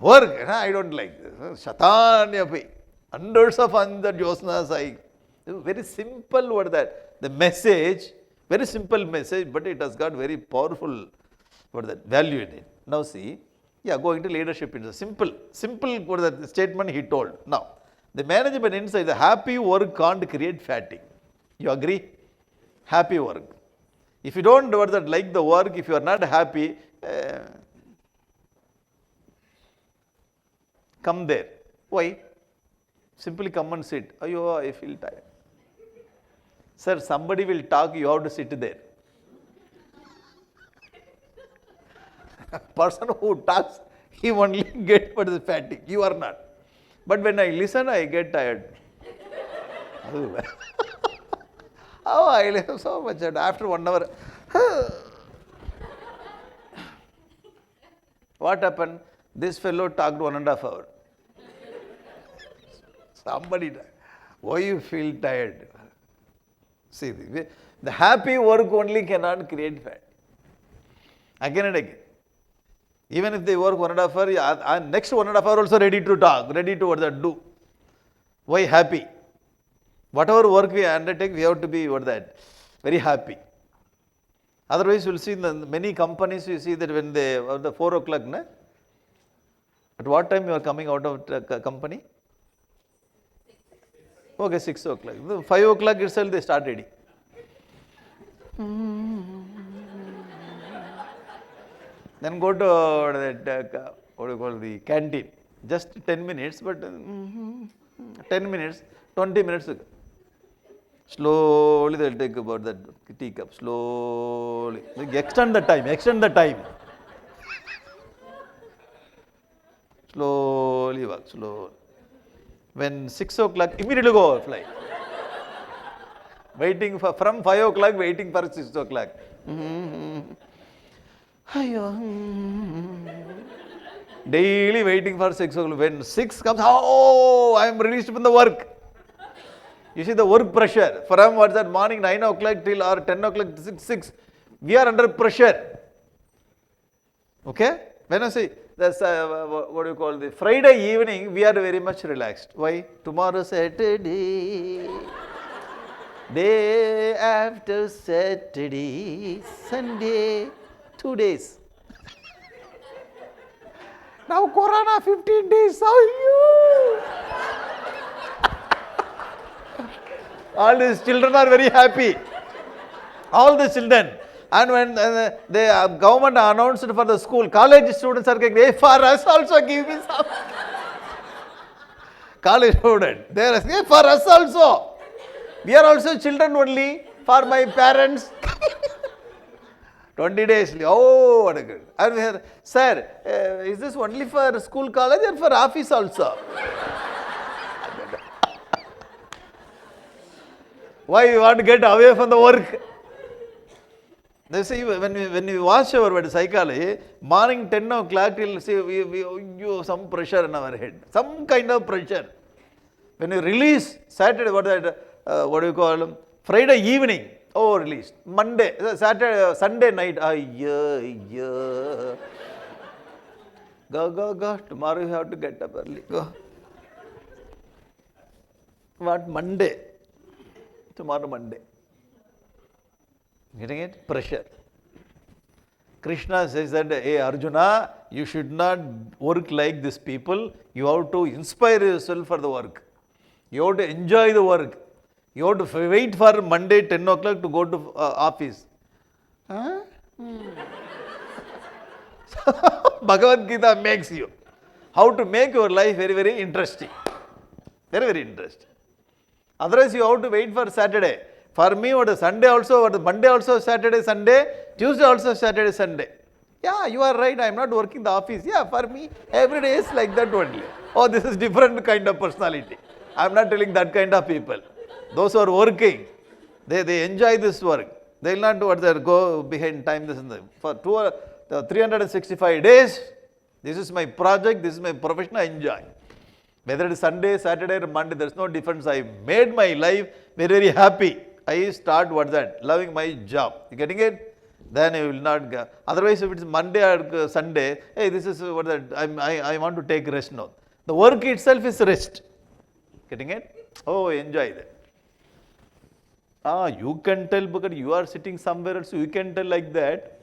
Work, I don't like this. Shatanyapi. Hundreds of 100 yojanas. Very simple word that. The message, very simple message, but it has got very powerful value in it. Now see, going to leadership in the simple statement he told. Now, the management insight, the happy work can't create fatigue. You agree? happy work. If you don't do that, like the work, if you are not happy, come there. Why? Simply come and sit. Ayyo, I feel tired. Sir, somebody will talk, you have to sit there. Person who talks, he only gets for the fatigue. You are not. But when I listen, I get tired. Oh, I listen so much. And after 1 hour, what happened? This fellow talked 1.5 hours. Somebody, why you feel tired? See, the happy work only cannot create fat. Again and again. Even if they work 1.5 hours, next 1.5 hours also ready to talk, ready to do. Why happy? Whatever work we undertake, we have to be very happy. Otherwise, you will see in many companies, you see that when they, the 4 o'clock, at what time you are coming out of the company? Okay, 6 o'clock. 5 o'clock itself they start ready. Then go to that, what do you call, the canteen. Just 10 minutes, but 10 minutes, 20 minutes. Slowly they'll take about that teacup, slowly. Extend the time, extend the time. Slowly work, slowly. When 6 o'clock, immediately go fly. Waiting for, from 5 o'clock, waiting for 6 o'clock. Daily waiting for 6 o'clock. When 6 comes, oh, I am released from the work. You see the work pressure. From what's that morning 9 o'clock till or 10 o'clock, 6, we are under pressure. Okay? When I say, that's what do you call the Friday evening, we are very much relaxed. Why? Tomorrow Saturday, day after Saturday, Sunday, 2 days. Now Corona 15 days, how are you? All these children are very happy. All the children. And when the government announced for the school, college students are saying, hey, for us also give me some. College student, they are saying, hey, for us also. We are also children only, for my parents. 20 days. Oh, what a good. And we are, sir, is this only for school, college or for office also? Why you want to get away from the work? They say when we watch our psychology, morning 10 o'clock till say we have some pressure in our head, some kind of pressure. When you release Saturday, what do you call them? Friday evening, oh released. Monday, Saturday, Sunday night, go. Tomorrow you have to get up early. Go. What Monday? Tomorrow Monday. Getting it? Pressure. Krishna says that, hey Arjuna, you should not work like these people. You have to inspire yourself for the work. You have to enjoy the work. You have to wait for Monday 10 o'clock to go to office. Huh? Bhagavad Gita makes you. How to make your life very, very interesting. Very, very interesting. Otherwise, you have to wait for Saturday. For me, what is Sunday also, what is Monday also, Saturday, Sunday, Tuesday also, Saturday, Sunday. Yeah, you are right, I am not working the office. Yeah, for me, every day is like that only. Oh, this is different kind of personality. I am not telling that kind of people. Those who are working, they enjoy this work. They will not do what they go behind time. This and that. For 365 days, this is my project, this is my profession, I enjoy. Whether it is Sunday, Saturday or Monday, there is no difference. I made my life very, very happy. I start loving my job. You getting it? Then you will not go. Otherwise, if it is Monday or Sunday, hey, this is what I want to take rest now. The work itself is rest. Getting it? Oh, enjoy that. You can tell because you are sitting somewhere else, you can tell like that.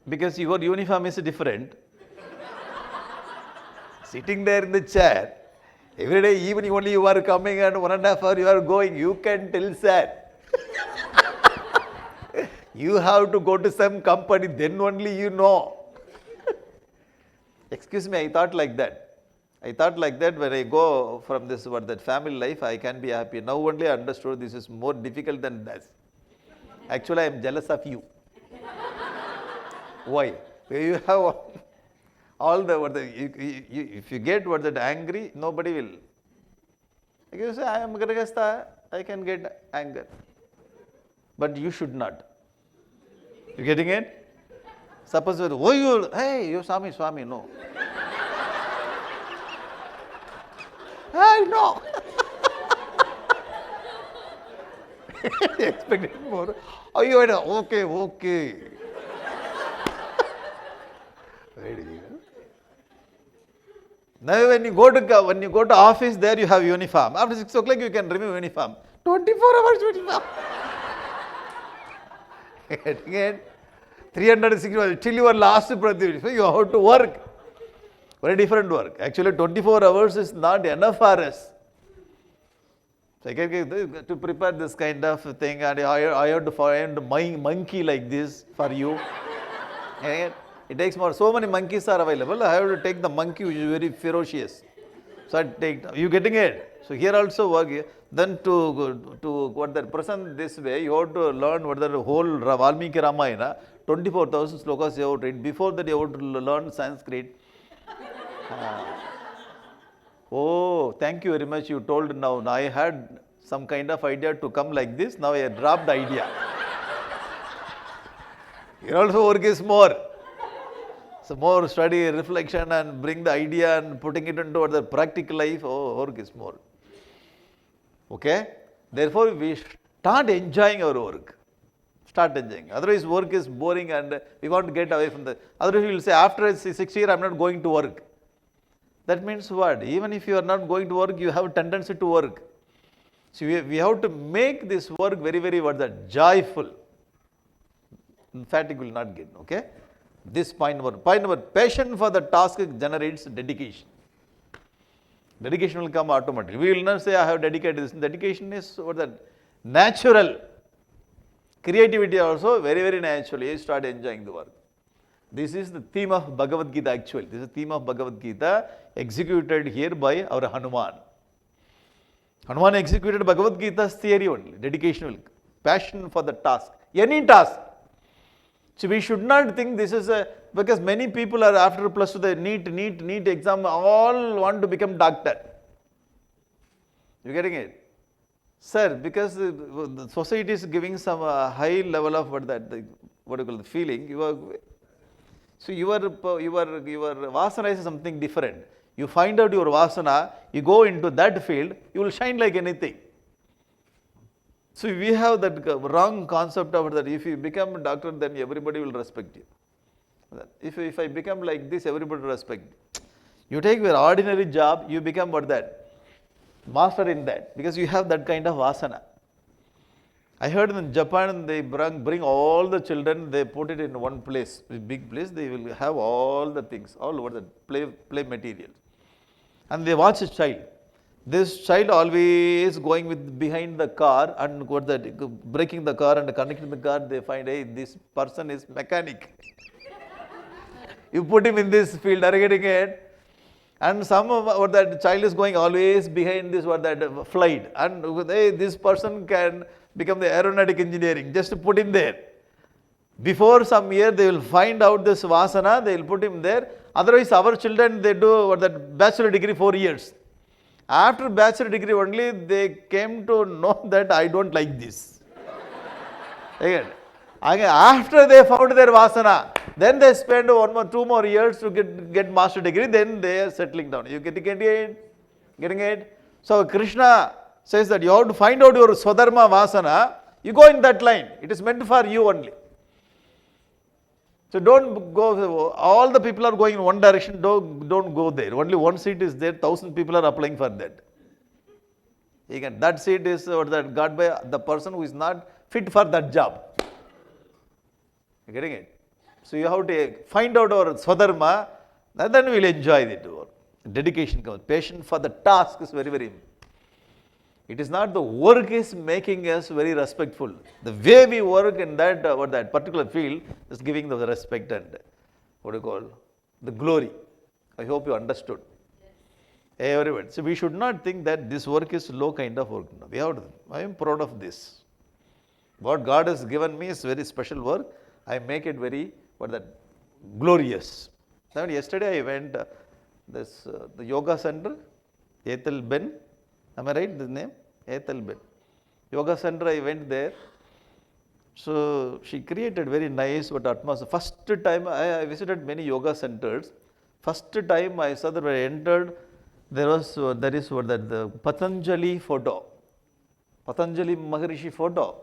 Because your uniform is different. Sitting there in the chair, every day, even only you are coming and 1.5 hours you are going, you can tell, sir. You have to go to some company, then only you know. Excuse me, I thought like that. I thought like that when I go from this that family life, I can be happy. Now only I understood this is more difficult than this. Actually, I am jealous of you. Why? You have all if you get angry, nobody will. If you say, I am Gragastha, I can get anger. But you should not. You getting it? Suppose you Swami, no. I know. Expected more. Oh, you had okay. Now when you go to office, there you have uniform. After 6 o'clock, you can remove uniform. 24 hours uniform. Getting it? 360 till your last breath. So you have to work. Very different work. Actually, 24 hours is not enough for us. So I can to prepare this kind of thing, and I have to find a monkey like this for you. And it takes more. So many monkeys are available. I have to take the monkey which is very ferocious. So I take. You getting it? So here also work. Then to present this way, you have to learn the whole Valmiki Ramayana. 24,000 slokas you have to read. Before that, you have to learn Sanskrit. Oh, thank you very much. You told now. I had some kind of idea to come like this. Now I dropped the idea. Here also work is more. So more study, reflection, and bring the idea and putting it into the practical life. Oh, work is more. Okay? Therefore, we start enjoying our work. Start enjoying. Otherwise, work is boring and we want to get away from that. Otherwise, we will say, after 6 years, I am not going to work. That means what? Even if you are not going to work, you have a tendency to work. So, we have to make this work very, very joyful. Fatigue will not get. Okay? This point number. Point number, passion for the task generates dedication. Dedication will come automatically. We will not say, I have dedicated this. Dedication is natural. Creativity also very, very naturally. You start enjoying the work. This is the theme of Bhagavad Gita actually. This is the theme of Bhagavad Gita executed here by our Hanuman. Hanuman executed Bhagavad Gita's theory only. Dedication, passion for the task. Any task. So we should not think this is because many people are after plus the NEET exam, all want to become doctor. You getting it? Sir, because the society is giving some high level of the feeling, so your vasana is something different. You find out your vasana, you go into that field, you will shine like anything. So we have that wrong concept of that. If you become a doctor, then everybody will respect you. If I become like this, everybody will respect you. You take your ordinary job, you become master in that, because you have that kind of vasana. I heard in Japan, they bring all the children, they put it in one place, a big place, they will have all the things, all over the play material. And they watch a child. This child always going behind the car and breaking the car and connecting the car, they find, hey, this person is mechanic. You put him in this field, are you getting it? And some of that child is going always behind this flight, and hey, this person can become the aeronautic engineering, just to put him there. Before some year, they will find out this vasana, they will put him there. Otherwise, our children, they do bachelor degree 4 years. After bachelor degree only, they came to know that I don't like this. Again, after they found their vasana, then they spend 2 more years to get master degree, then they are settling down. You getting it? So Krishna says that you have to find out your Swadharma vasana, you go in that line. It is meant for you only. So don't go, all the people are going in one direction, don't go there. Only one seat is there, 1,000 people are applying for that. Again, that seat is got by the person who is not fit for that job. You getting it? So you have to find out our Swadharma, then we will enjoy it. Dedication comes. Passion for the task is very, very important. It is not the work is making us very respectful. The way we work in that that particular field is giving the respect and what do you call the glory. I hope you understood. Everyone. So we should not think that this work is low kind of work. No, we have to, I am proud of this. What God has given me is very special work. I make it very glorious. Now, yesterday I went the yoga center, Ethel Ben. Am I right? The name? Ethel Ben. Yoga center, I went there. So she created very nice atmosphere. First time I visited many yoga centers. First time I saw that when I entered, there is the Patanjali photo, Patanjali Maharishi photo,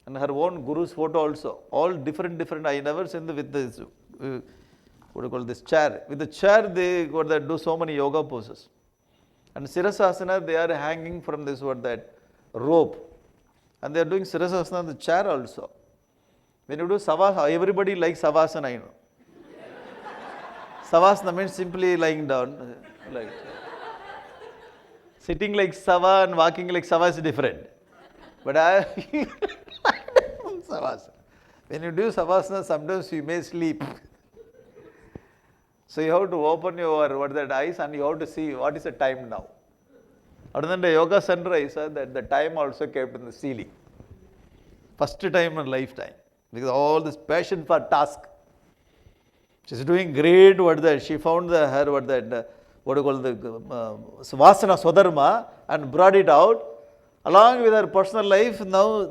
and her own guru's photo also. All different. I never seen with this what do you call this chair. With the chair, they do so many yoga poses. And Sirasasana, they are hanging from this rope. And they are doing Sirasasana on the chair also. When you do Savasana, everybody likes Savasana, you know. Savasana means simply lying down. Like sitting like Sava and walking like Sava is different. But I Savasana. When you do Savasana, sometimes you may sleep. So you have to open your eyes and you have to see what is the time now. Other than the yoga center, I saw that the time also kept in the ceiling. First time in lifetime. Because all this passion for task. She's doing great she found the Vasana Swadharma and brought it out. Along with her personal life, now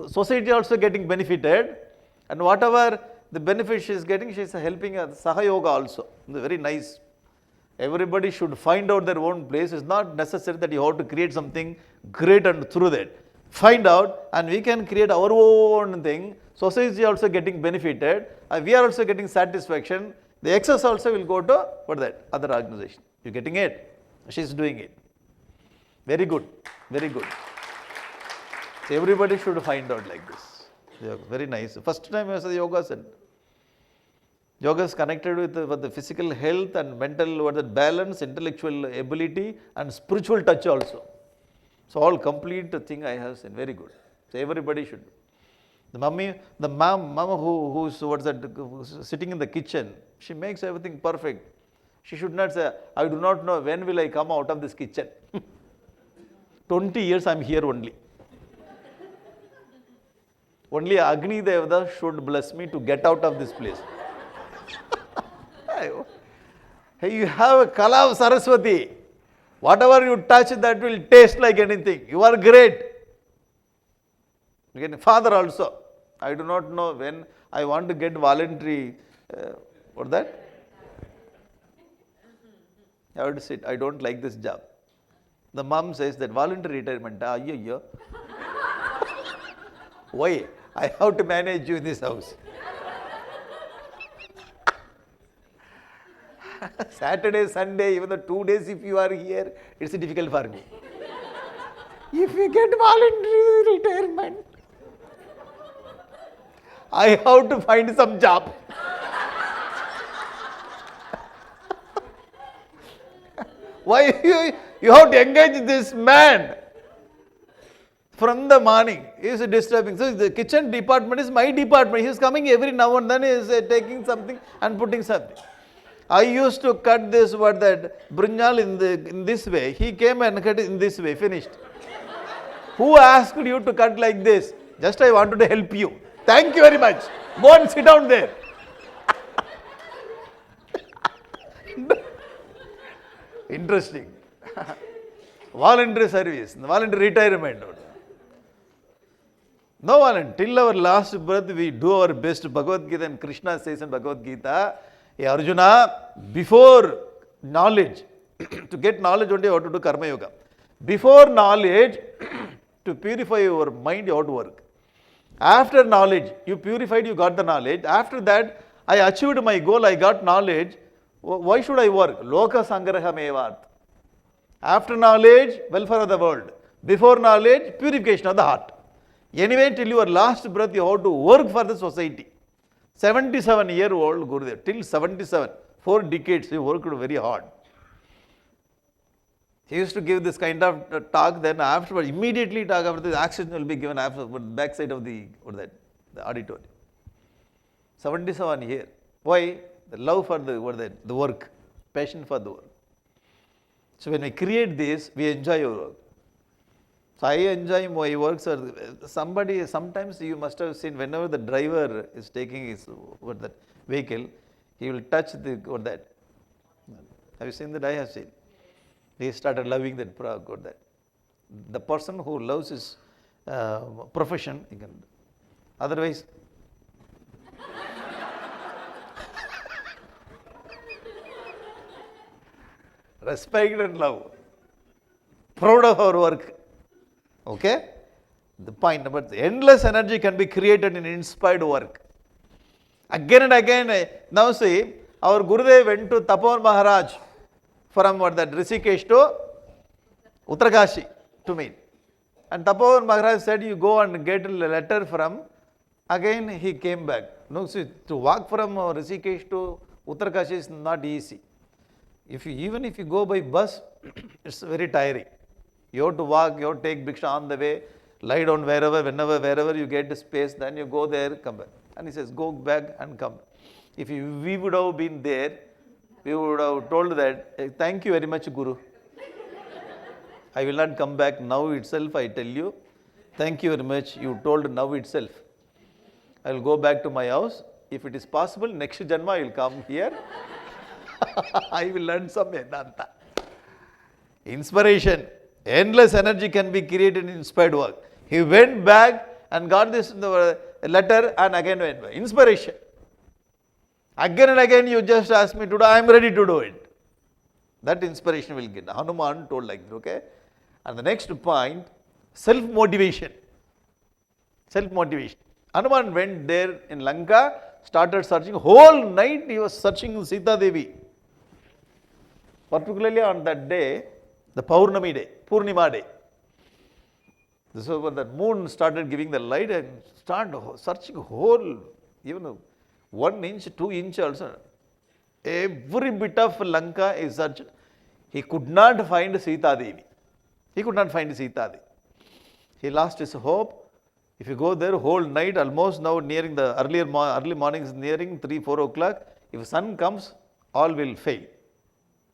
society also getting benefited. And whatever the benefit she is getting, she is helping Sahayoga also. Very nice. Everybody should find out their own place. It's not necessary that you have to create something great and through that. Find out and we can create our own thing. Society also getting benefited. And we are also getting satisfaction. The excess also will go to other organization. You getting it? She is doing it. Very good. Very good. So everybody should find out like this. Yeah, very nice. First time I saw the yoga center. Yoga is connected with the physical health and mental balance, intellectual ability and spiritual touch also. So all complete thing I have seen. Very good. So everybody should. The mama who's sitting in the kitchen, she makes everything perfect. She should not say, I do not know when will I come out of this kitchen. 20 years I am here only. Only Agni Devada should bless me to get out of this place. Hey, you have a Kala of Saraswati. Whatever you touch, that will taste like anything. You are great. Again, father also. I do not know when I want to get voluntary. What that? I have to sit. I don't like this job. The mom says that voluntary retirement. Why? I have to manage you in this house. Saturday, Sunday, even the 2 days if you are here, it's difficult for me. If you get voluntary retirement, I have to find some job. Why you have to engage this man? From the morning, he is disturbing. So the kitchen department is my department. He is coming every now and then, he is taking something and putting something. I used to cut this brinjal in this way. He came and cut it in this way. Finished. Who asked you to cut like this? Just I wanted to help you. Thank you very much. Go and sit down there. Interesting. Voluntary service, voluntary retirement. No one, till our last breath, we do our best. Bhagavad Gita and Krishna says in Bhagavad Gita, hey Arjuna, before knowledge, to get knowledge only you have to do Karma Yoga. Before knowledge, to purify your mind, you have to work. After knowledge, you purified, you got the knowledge. After that, I achieved my goal, I got knowledge. Why should I work? Loka Sangraha Mevart. After knowledge, welfare of the world. Before knowledge, purification of the heart. Anyway, till your last breath, you have to work for the society. 77-year-old Gurudev, till 77, 4 decades, he worked very hard. He used to give this kind of talk, then afterward, immediately talk after the oxygen will be given after the back side of the auditorium. 77 here. Why? The love for the work, passion for the work. So when we create this, we enjoy our work. So I enjoy my work. So sometimes you must have seen, whenever the driver is taking his vehicle, he will touch that. Have you seen that? I have seen. He started loving that that. The person who loves his profession, he can. Otherwise, respect and love. Proud of our work. Okay? The point number three. Endless energy can be created in inspired work. Again and again, now see, our Gurudev went to Tapovan Maharaj from Rishikesh to Uttarkashi to meet. And Tapovan Maharaj said, you go and get a letter from, again he came back. No, see, to walk from Rishikesh to Uttarkashi is not easy. Even if you go by bus, it's very tiring. You have to walk, you have to take bhiksha on the way, lie down wherever you get the space, then you go there, come back. And he says, go back and come. If we would have been there, we would have told that, thank you very much, Guru. I will not come back now itself, I tell you. Thank you very much, you told now itself. I will go back to my house. If it is possible, next Janma I will come here. I will learn some Vedanta. Inspiration. Endless energy can be created in inspired work. He went back and got this letter and again went back. Inspiration. Again and again you just ask me to do, I am ready to do it. That inspiration will get. Hanuman told like that, okay? And the next point, self-motivation. Self-motivation. Hanuman went there in Lanka, started searching. Whole night he was searching Sita Devi. Particularly on that day, the Paurnami day, Purnima day. So when the moon started giving the light and started searching whole, even 1 inch, 2 inch also. Every bit of Lanka is searched. He could not find Sita Devi. He could not find Sita Devi. He lost his hope. If you go there whole night, almost now nearing the early mornings, nearing 3-4 o'clock, if sun comes, all will fail.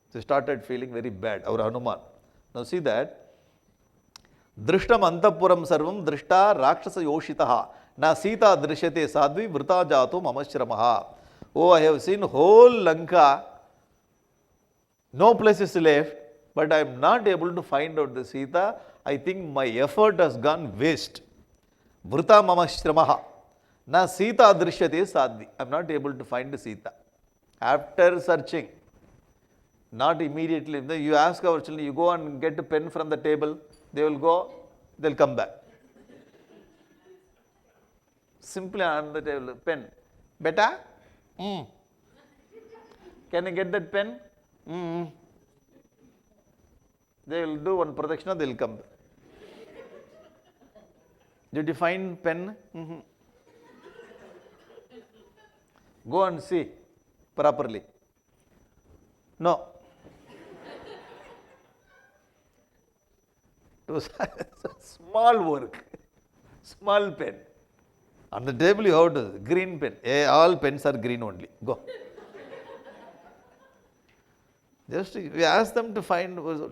So he started feeling very bad, our Hanuman. Now see that. Drishtam antapuram sarvam drishta rakshasa yoshitaha na sita drishyate sadvi vrita jato mamashramaha. Oh, I have seen whole Lanka, no place is left, but I am not able to find out the Sita. I think my effort has gone waste. Vrita mamashramaha na sita drishyate sadvi. I am not able to find the Sita. After searching, not immediately. You ask our children, you go and get a pen from the table, they will go, they will come back. Simply on the table, pen. Beta? Can you get that pen? They will do one pradakshina, they will come back. Did you find pen? Go and see properly. No. Small work, small pen. On the table you have to, green pen. All pens are green only. Go. Just we ask them to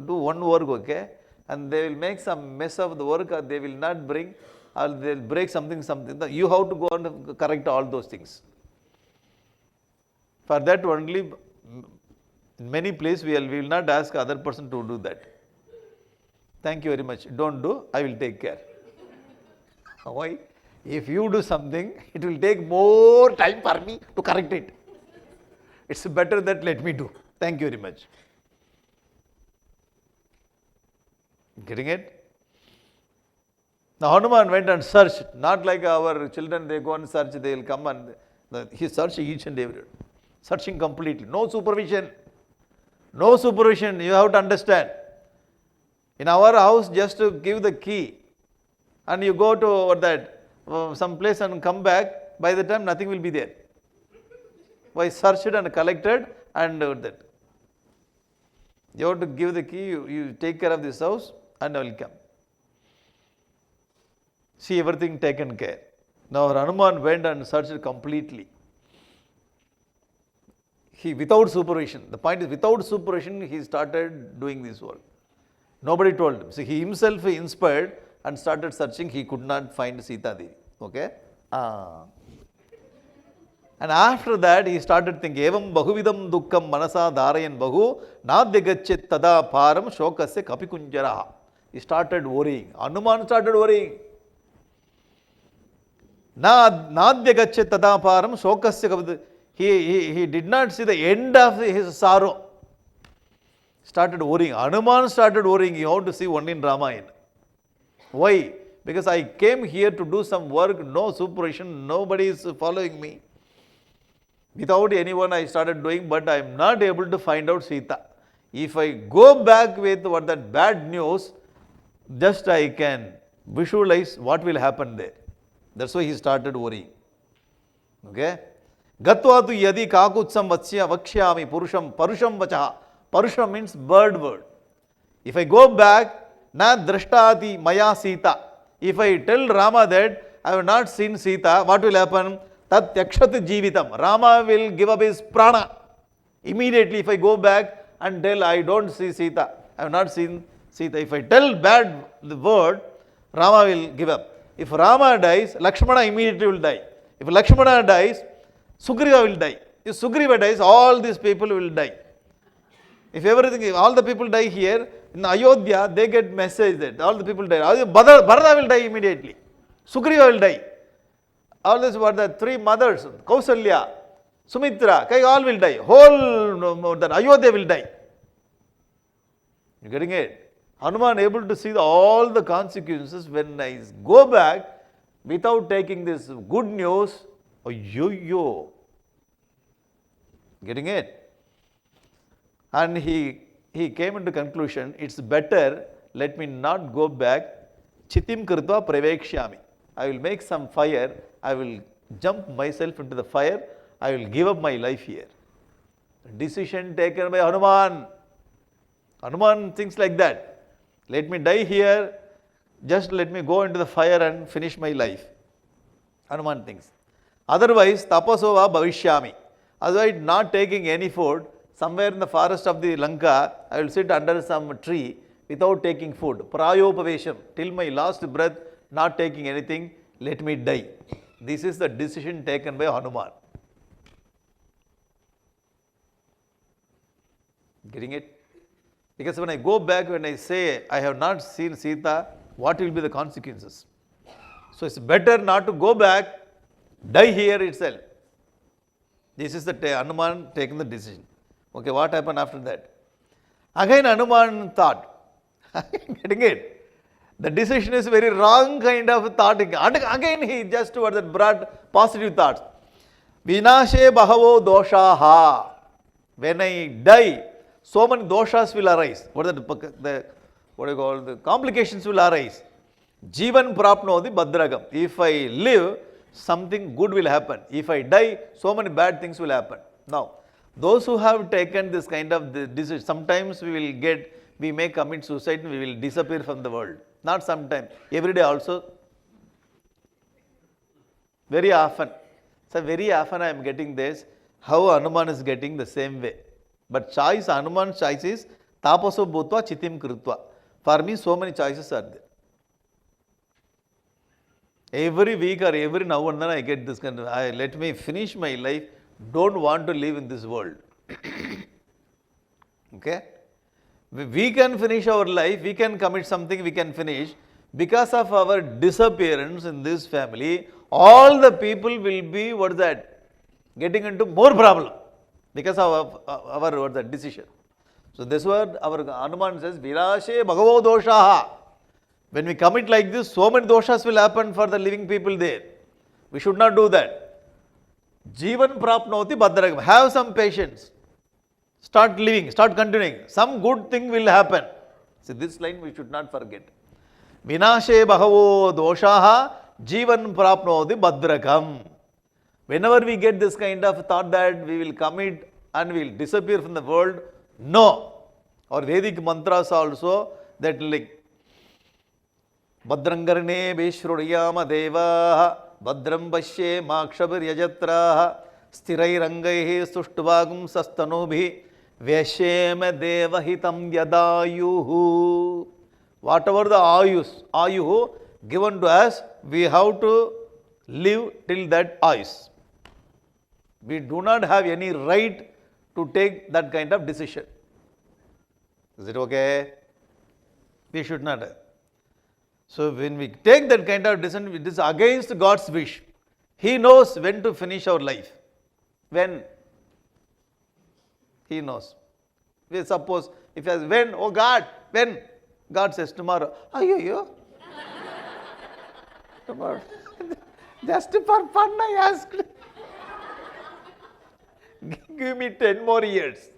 do one work, okay? And they will make some mess of the work, or they will not bring, or they will break something. You have to go and correct all those things. For that only, in many places we will not ask other person to do that. Thank you very much. Don't do, I will take care. Why? If you do something, it will take more time for me to correct it. It's better that let me do. Thank you very much. Getting it? Now Hanuman went and searched, not like our children, they go and search, they will come and he searched each and every, searching completely. No supervision. No supervision, you have to understand. In our house, just to give the key and you go to some place and come back, by the time nothing will be there. Why? Searched and collected and that. You have to give the key, you take care of this house and I will come. See everything taken care. Now Hanuman went and searched completely. He, without supervision, the point is without supervision he started doing this work. Nobody told him. So he himself inspired and started searching. He could not find Sita Devi. Okay? And after that he started thinking, Evam bahuvidam dukkam manasa dharayan bahu nadyagacchit tada param shokasya kapikunjara. He started worrying. Hanuman started worrying. Nadyagacchit tada param shokasya kapikunjara. He did not see the end of his sorrow. Started worrying. Hanuman started worrying. You have to see only in Ramayana. Why? Because I came here to do some work, no supervision, nobody is following me. Without anyone I started doing, but I am not able to find out Sita. If I go back with what that bad news, just I can visualize what will happen there. That's why he started worrying. Okay? Gatvatu yadi kakutsam vatsya vakshyami purusham parusham vachaha. Parusham means bird word. If I go back, na drashtati maya Sita. If I tell Rama that I have not seen Sita, what will happen? Tat yakshati jivitam. Rama will give up his prana. Immediately if I go back and tell I don't see Sita, I have not seen Sita. If I tell bad the word, Rama will give up. If Rama dies, Lakshmana immediately will die. If Lakshmana dies, Sugriva will die. If Sugriva dies, all these people will die. If everything, all the people die here, in Ayodhya, they get message that all the people die. Bharata will die immediately. Sugriva will die. All this were the three mothers, Kausalya, Sumitra, all will die. Whole that Ayodhya will die. You getting it? Hanuman able to see all the consequences when I go back without taking this good news. Oh, yo. Getting it? And he came into conclusion, it's better, let me not go back. Chitim kritva pravekshyami. I will make some fire, I will jump myself into the fire, I will give up my life here. Decision taken by Hanuman. Hanuman thinks like that. Let me die here, just let me go into the fire and finish my life. Hanuman thinks. Otherwise, tapasova bhavishyami. Otherwise, not taking any food, somewhere in the forest of the Lanka, I will sit under some tree without taking food. Prayopavesham, till my last breath, not taking anything, let me die. This is the decision taken by Hanuman. Getting it? Because when I go back, when I say I have not seen Sita, what will be the consequences? So it's better not to go back, die here itself. This is the Hanuman taking the decision. Okay, what happened after that? Again Hanuman thought, getting it? The decision is very wrong kind of thought. Again he just brought positive thoughts. Vinashe bahavo doshaha. When I die, so many doshas will arise. What do you call the complications will arise. Jivan prapnodi badragam. If I live, something good will happen. If I die, so many bad things will happen. Now, those who have taken this kind of decision, sometimes we may commit suicide and we will disappear from the world. Not sometimes, every day also. Very often. So very often I am getting this, how Hanuman is getting the same way. But Hanuman's choice is tapaso bhutva chitim krutva. For me, so many choices are there. Every week or every now and then I get this kind of, let me finish my life, don't want to live in this world. Okay? We can finish our life, we can commit something, we can finish. Because of our disappearance in this family, all the people will be, getting into more problem. Because of our decision. So this word, our Hanuman says, Virashe bhagavo doshaha. When we commit like this, so many doshas will happen for the living people there. We should not do that. Jivan prapnoti badragam. Have some patience. Start living, start continuing. Some good thing will happen. See, this line we should not forget. Vinashe bhagavo doshaha jivan prapnoti badragam. Whenever we get this kind of thought that we will commit and we will disappear from the world, no. Or Vedic mantras also, that like Badrangarne Vishruryama Deva Badram Bashe Makshabir Yajatra Stirai Rangai Sushtuvagum Sastanubhi Vyashema Devahitam Yadayuhu. Whatever the ayuhu given to us, we have to live till that ayus. We do not have any right to take that kind of decision. Is it okay? We should not have. So when we take that kind of decision, it is against God's wish. He knows when to finish our life. When? He knows. We suppose, if he says, when? Oh God, when? God says, tomorrow. Ayyo. Tomorrow. Just for fun I asked. Give me 10 more years.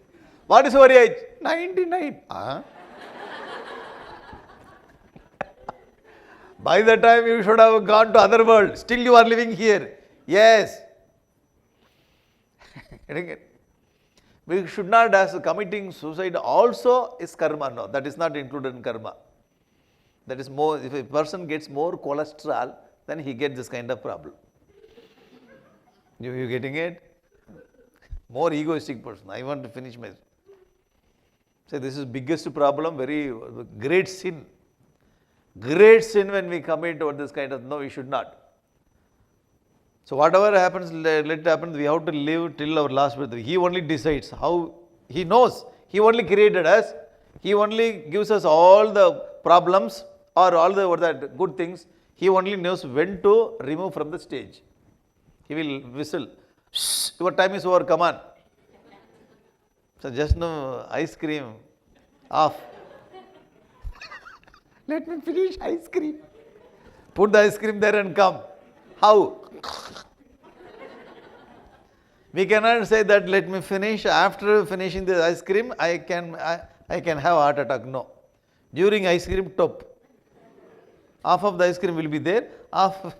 What is your age? 99. By the time you should have gone to other world, still you are living here. Yes. We should not ask committing suicide also is karma. No, that is not included in karma. That is more, if a person gets more cholesterol, then he gets this kind of problem. You getting it? More egoistic person. I want to finish my. So this is biggest problem, very great sin. Great sin when we commit or this kind of, no, we should not. So whatever happens, let it happen. We have to live till our last breath. He only decides how, he knows. He only created us. He only gives us all the problems or all the good things. He only knows when to remove from the stage. He will whistle. Shh, your time is over, come on. So just no ice cream off. Let me finish ice cream. Put the ice cream there and come. How? We cannot say that let me finish. After finishing the ice cream, I can have heart attack. No. During ice cream, top. Half of the ice cream will be there. Half.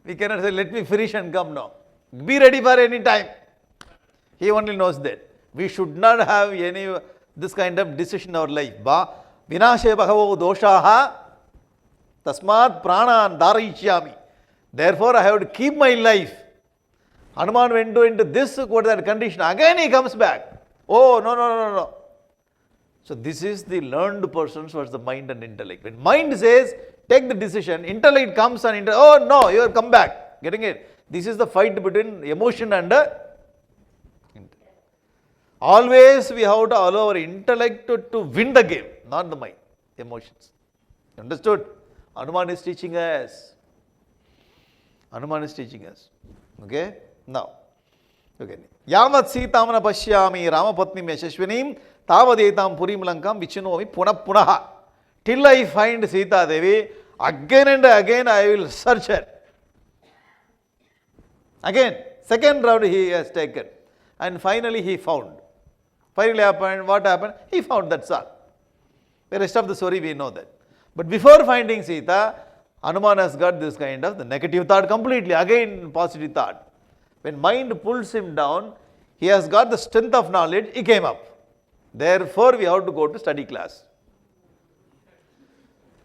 We cannot say let me finish and come. No. Be ready for any time. He only knows that. We should not have any this kind of decision in our life. Vinashe bhagavo doshaha tasmat pranan dharayichyami. Therefore, I have to keep my life. Hanuman went into this condition. Again he comes back. Oh, no. So this is the learned persons versus the mind and intellect. When mind says, take the decision, intellect comes and oh no, you have come back. Getting it? This is the fight between emotion and intellect. Always we have to allow our intellect to win the game, not the mind, emotions. Understood? Hanuman is teaching us. Hanuman is teaching us. Okay? Now, okay. Yavat Sitamana Pashyami Ramapatnim Yashashvinim Tavadetam Purim Lankam Vichinomi Punaha. Till I find Sita Devi, again and again I will search her. Again, second round he has taken. And finally he found. Finally happened, what happened? He found, that's all. The rest of the story we know that. But before finding Sita, Hanuman has got this kind of the negative thought completely, again positive thought. When mind pulls him down, he has got the strength of knowledge, he came up. Therefore, we have to go to study class.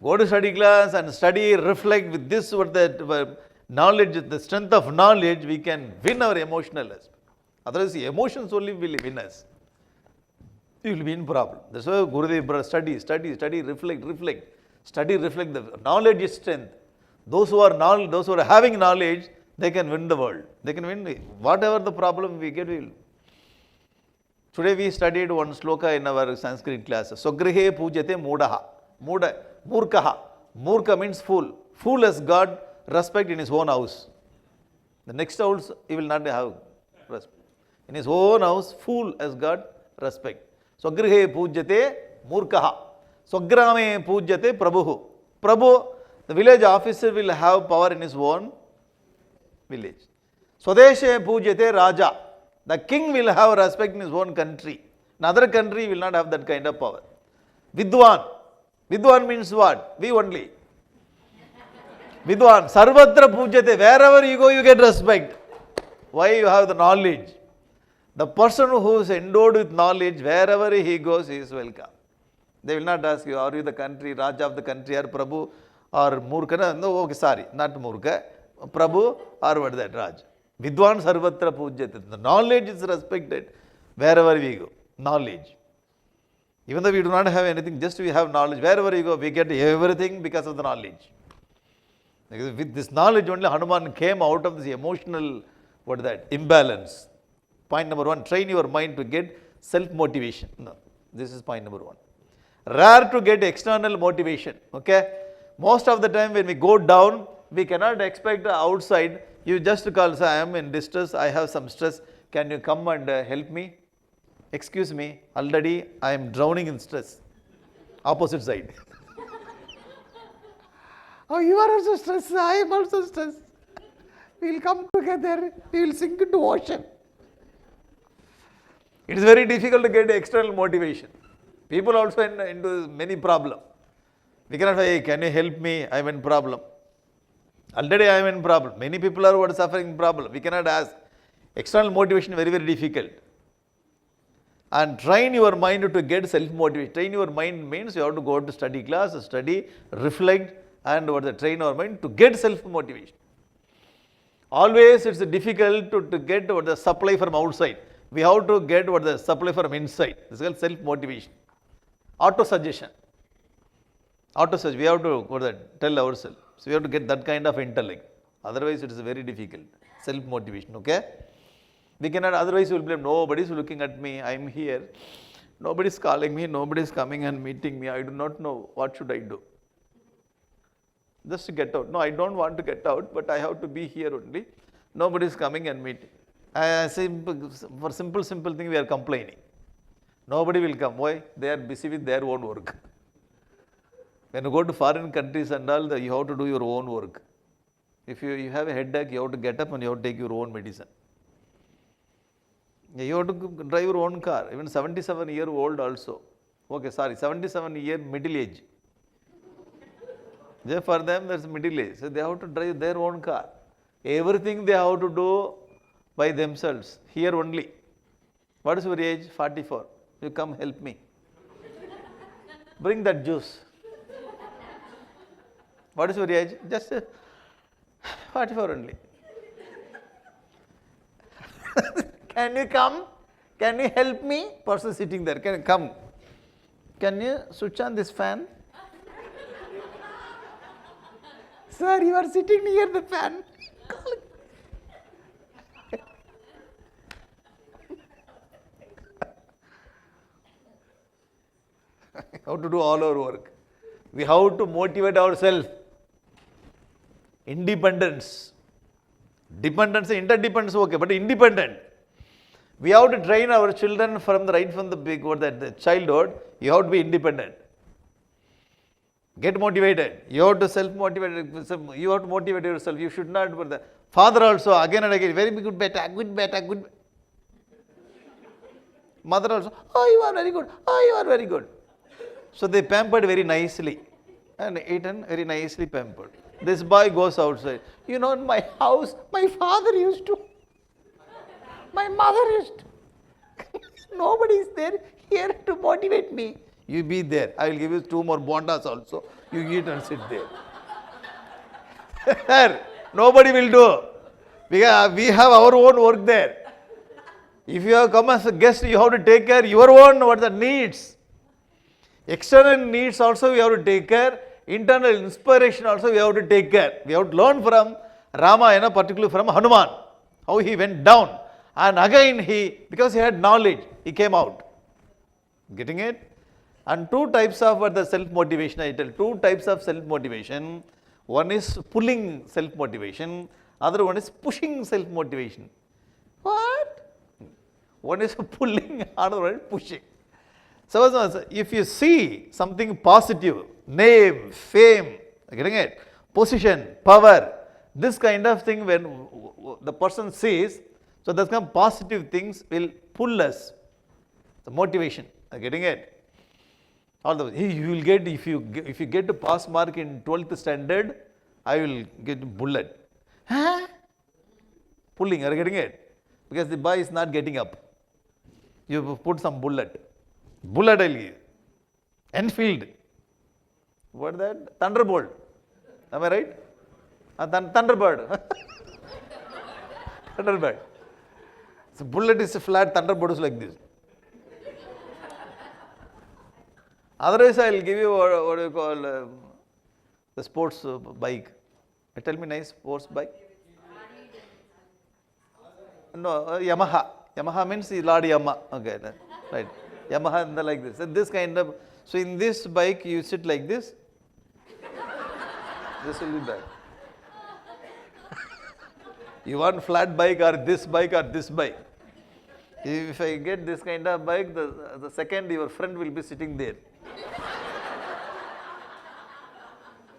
Go to study class and study, reflect with this, what the knowledge, the strength of knowledge, we can win our emotional aspect. Otherwise, the emotions only will win us. You will be in problem. That's why Gurudev, study, reflect. Study, reflect. The knowledge is strength. Those who are having knowledge, they can win the world. They can win whatever the problem we get. Today we studied one sloka in our Sanskrit class. Swagrihe pujate mudaha. Murkaha. Murka means fool. Fool has got respect in his own house. The next house he will not have respect. In his own house, fool has got respect. Swagrihe pujate murkaha. Swagrame pujate prabhu. Prabhu, the village officer will have power in his own village. Swadeshe pujate raja. The king will have respect in his own country. Another country will not have that kind of power. Vidwan. Vidwan means what? We only. Vidwan. Sarvatra pujate. Wherever you go, you get respect. Why? You have the knowledge. The person who is endowed with knowledge, wherever he goes, he is welcome. They will not ask you, are you the country, Raja of the country, or Prabhu, or Murka? No, okay, sorry, not Murka. Prabhu, or what that, Raj. Vidwan Sarvatra Pujyate. The knowledge is respected wherever we go. Knowledge. Even though we do not have anything, just we have knowledge. Wherever we go, we get everything because of the knowledge. Because with this knowledge only, Hanuman came out of this emotional, what is that, imbalance. Point number 1, train your mind to get self-motivation. No, this is point number 1. Rare to get external motivation, okay? Most of the time when we go down, we cannot expect outside. You just call, say, I am in distress, I have some stress, can you come and help me? Excuse me, already I am drowning in stress. Opposite side. Oh, you are also stressed, I am also stressed. We will come together, we will sink into ocean. It is very difficult to get external motivation. People also into many problems. We cannot say, hey, can you help me? I am in problem. Already I am in problem. Many people are suffering problem. We cannot ask. External motivation very, very difficult. And train your mind to get self-motivation. Train your mind means you have to go to study class, study, reflect, and train your mind to get self-motivation. Always it's difficult to get the supply from outside. We have to get the supply from inside. This is called self-motivation. Auto-suggestion. Auto-suggestion. We have to tell ourselves. So we have to get that kind of intellect. Otherwise it is very difficult. Self-motivation, okay? We cannot, otherwise you will blame, nobody is looking at me, I am here. Nobody is calling me, nobody is coming and meeting me. I do not know, what should I do? Just to get out. No, I don't want to get out, but I have to be here only. Nobody is coming and meeting. For simple thing we are complaining. Nobody will come. Why? They are busy with their own work. When you go to foreign countries and all, you have to do your own work. If you have a headache, you have to get up and you have to take your own medicine. You have to drive your own car. Even 77-year-old also. Okay, sorry, 77-year middle age. For them, there's middle age. So they have to drive their own car. Everything they have to do by themselves. Here only. What is your age? 44. You come help me. Bring that juice. What is your age? Just 44 only. Can you come? Can you help me? Person sitting there. Can you come? Can you switch on this fan? Sir, you are sitting near the fan. How to do all our work. We have to motivate ourselves. Independence. Dependence, interdependence, okay, but independent. We have to train our children from the childhood. You have to be independent. Get motivated. You have to self-motivate. You have to motivate yourself. You should not. The father also again and again, very good beta, good beta, good. Mother also, oh, you are very good. Oh, you are very good. So they pampered very nicely and eaten very nicely pampered. This boy goes outside. You know, in my house, my father used to. My mother used to. Nobody is there here to motivate me. You be there. I will give you 2 more bondas also. You eat and sit there. Nobody will do. We have our own work there. If you have come as a guest, you have to take care your own needs. External needs also we have to take care. Internal inspiration also we have to take care. We have to learn from Ramayana, particularly from Hanuman, how he went down. And again because he had knowledge, he came out. Getting it? And 2 types of the self-motivation, I tell. 2 types of self-motivation. One is pulling self-motivation. Other one is pushing self-motivation. What? One is pulling, other one is pushing. So if you see something positive, name, fame, getting it? Position, power, this kind of thing when the person sees, so those kind of positive things will pull us. The motivation, getting it? Although you will get, if you get to pass mark in 12th standard, I will get bullet. Huh? Pulling, are you getting it? Because the boy is not getting up. You put some bullet. Bullet I'll give. Enfield. What is that? Thunderbolt. Am I right? Thunderbird. Thunderbird. So bullet is flat, thunderbolt is like this. Otherwise, I'll give you what do you call the sports bike. Tell me nice sports bike. No, Yamaha. Yamaha means Ladi Yamaha. Okay, right. Yamaha and like this. And this kind of. So in this bike, you sit like this. This will be bad. You want flat bike or this bike or this bike. If I get this kind of bike, the second your friend will be sitting there.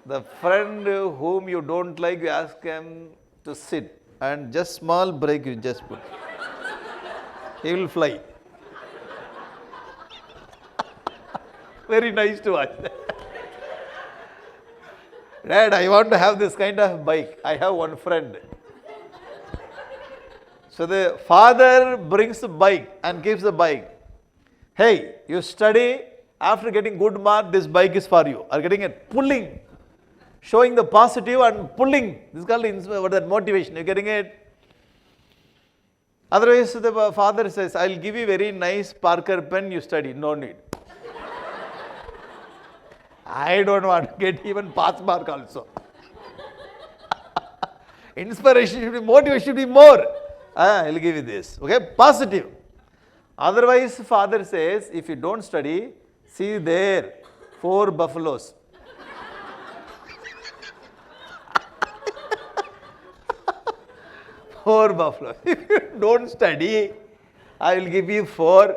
The friend whom you don't like, you ask him to sit and just small brake you just put. He will fly. Very nice to watch. Dad, I want to have this kind of bike. I have one friend. So the father brings the bike and gives the bike. Hey, you study, after getting good mark, this bike is for you. Are getting it? Pulling. Showing the positive and pulling. This is called what that motivation. You getting it? Otherwise, the father says, I'll give you very nice Parker pen, you study. No need. I don't want to get even pass mark also. Inspiration should be, motivation should be more. I'll give you this. Okay, positive. Otherwise, father says, if you don't study, see there, 4 buffaloes. Four buffaloes. If you don't study, I will give you 4.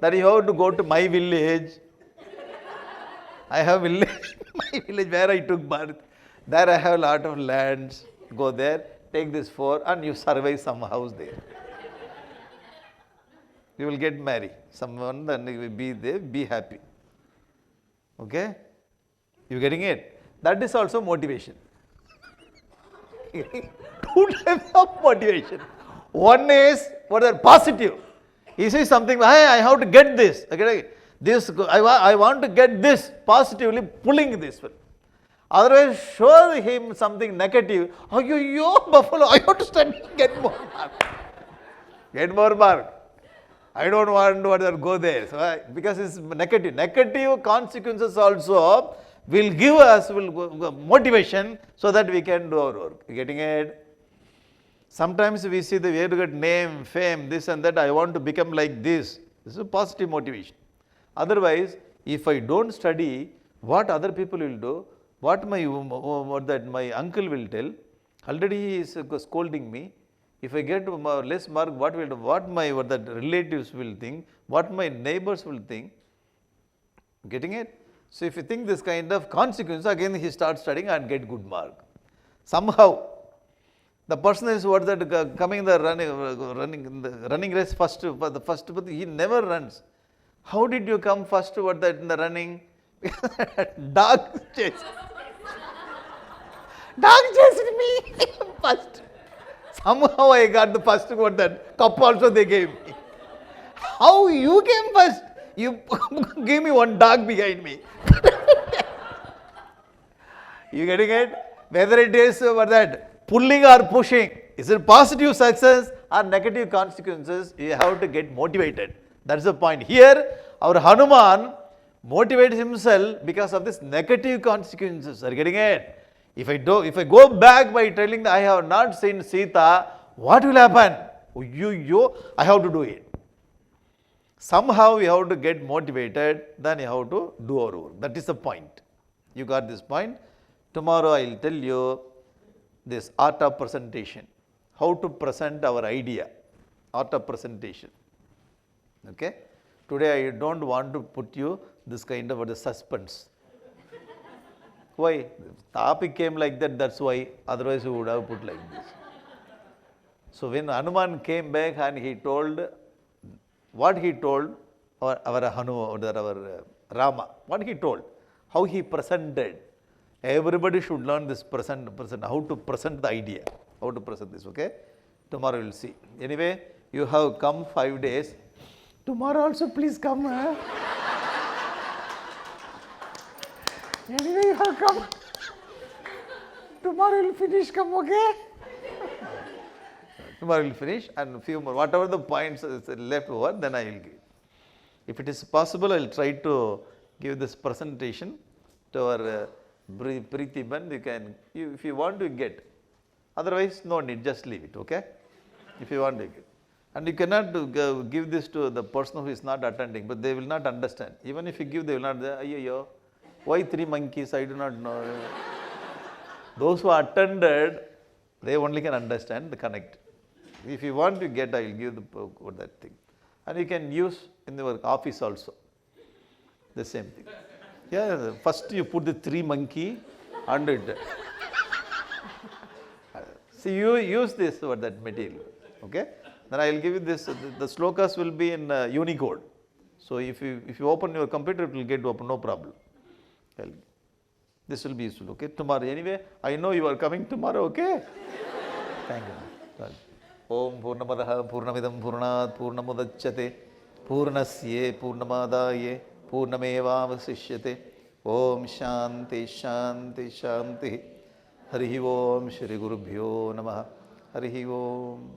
Then you have to go to my village. I have village, my village where I took birth. There I have a lot of lands. Go there, take this 4 and you survive some house there. You will get married. Someone, then you will be there, be happy. Okay? You getting it? That is also motivation. 2 types of motivation. One is what are positive. He says something, hey, I have to get this. Okay, this I want to get this, positively pulling this one. Otherwise, show him something negative. Oh, you buffalo, I have to study, get more mark. Get more mark. I don't want to go there. So, because it's negative. Negative consequences also will give us motivation so that we can do our work. Getting it? Sometimes we see the way to get name, fame, this and that. I want to become like this. This is a positive motivation. Otherwise, if I don't study, what other people will do, what my uncle will tell, already he is scolding me. If I get less mark, what my relatives will think, what my neighbors will think. Getting it? So if you think this kind of consequence, again he starts studying and get good mark. Somehow, the person is coming the running race first, but he never runs. How did you come first in the running? Dog chased. Dog chased me first. Somehow I got the first cup also they gave me. How you came first? You gave me one dog behind me. You getting it? Whether it is pulling or pushing, is it positive success or negative consequences? You have to get motivated. That's the point. Here, our Hanuman motivates himself because of this negative consequences. Are you getting it? If I go back by telling that I have not seen Sita, what will happen? I have to do it. Somehow we have to get motivated, then you have to do our work. That is the point. You got this point? Tomorrow I will tell you this art of presentation. How to present our idea. Art of presentation. Okay? Today I don't want to put you this kind of suspense. Why? The topic came like that, that's why. Otherwise we would have put like this. So when Hanuman came back and he told, what he told, our Rama, what he told, how he presented. Everybody should learn this how to present the idea, how to present this, okay? Tomorrow we will see. Anyway, you have come 5 days. Tomorrow also please come. Anyway, you have come. Tomorrow you'll finish, come, okay? Tomorrow we'll finish and few more, whatever the points is left over, then I will give. If it is possible, I will try to give this presentation to our Preetiban. You can, if you want to get, otherwise no need, just leave it, okay? If you want to get. And you cannot give this to the person who is not attending, but they will not understand. Even if you give, they will not say, ayyo, why 3 monkeys, I do not know. Those who attended, they only can understand the connect. If you want to get, I will give that thing. And you can use in your office also, the same thing. Yeah, first you put the 3 monkey under it. See, you use this for that material, okay? Then I will give you this, the slokas will be in Unicode. So if you open your computer, it will get open, no problem. This will be useful, okay? Tomorrow, anyway, I know you are coming tomorrow, okay? Thank you. Om Purnamadaha Purnamidam Purnat Purnamudachyate Purnasye Purnamadaye Purnamevavasishyate Om Shanti Shanti Shanti Harihi Om Shri Gurubhyo Namaha Harihi Om.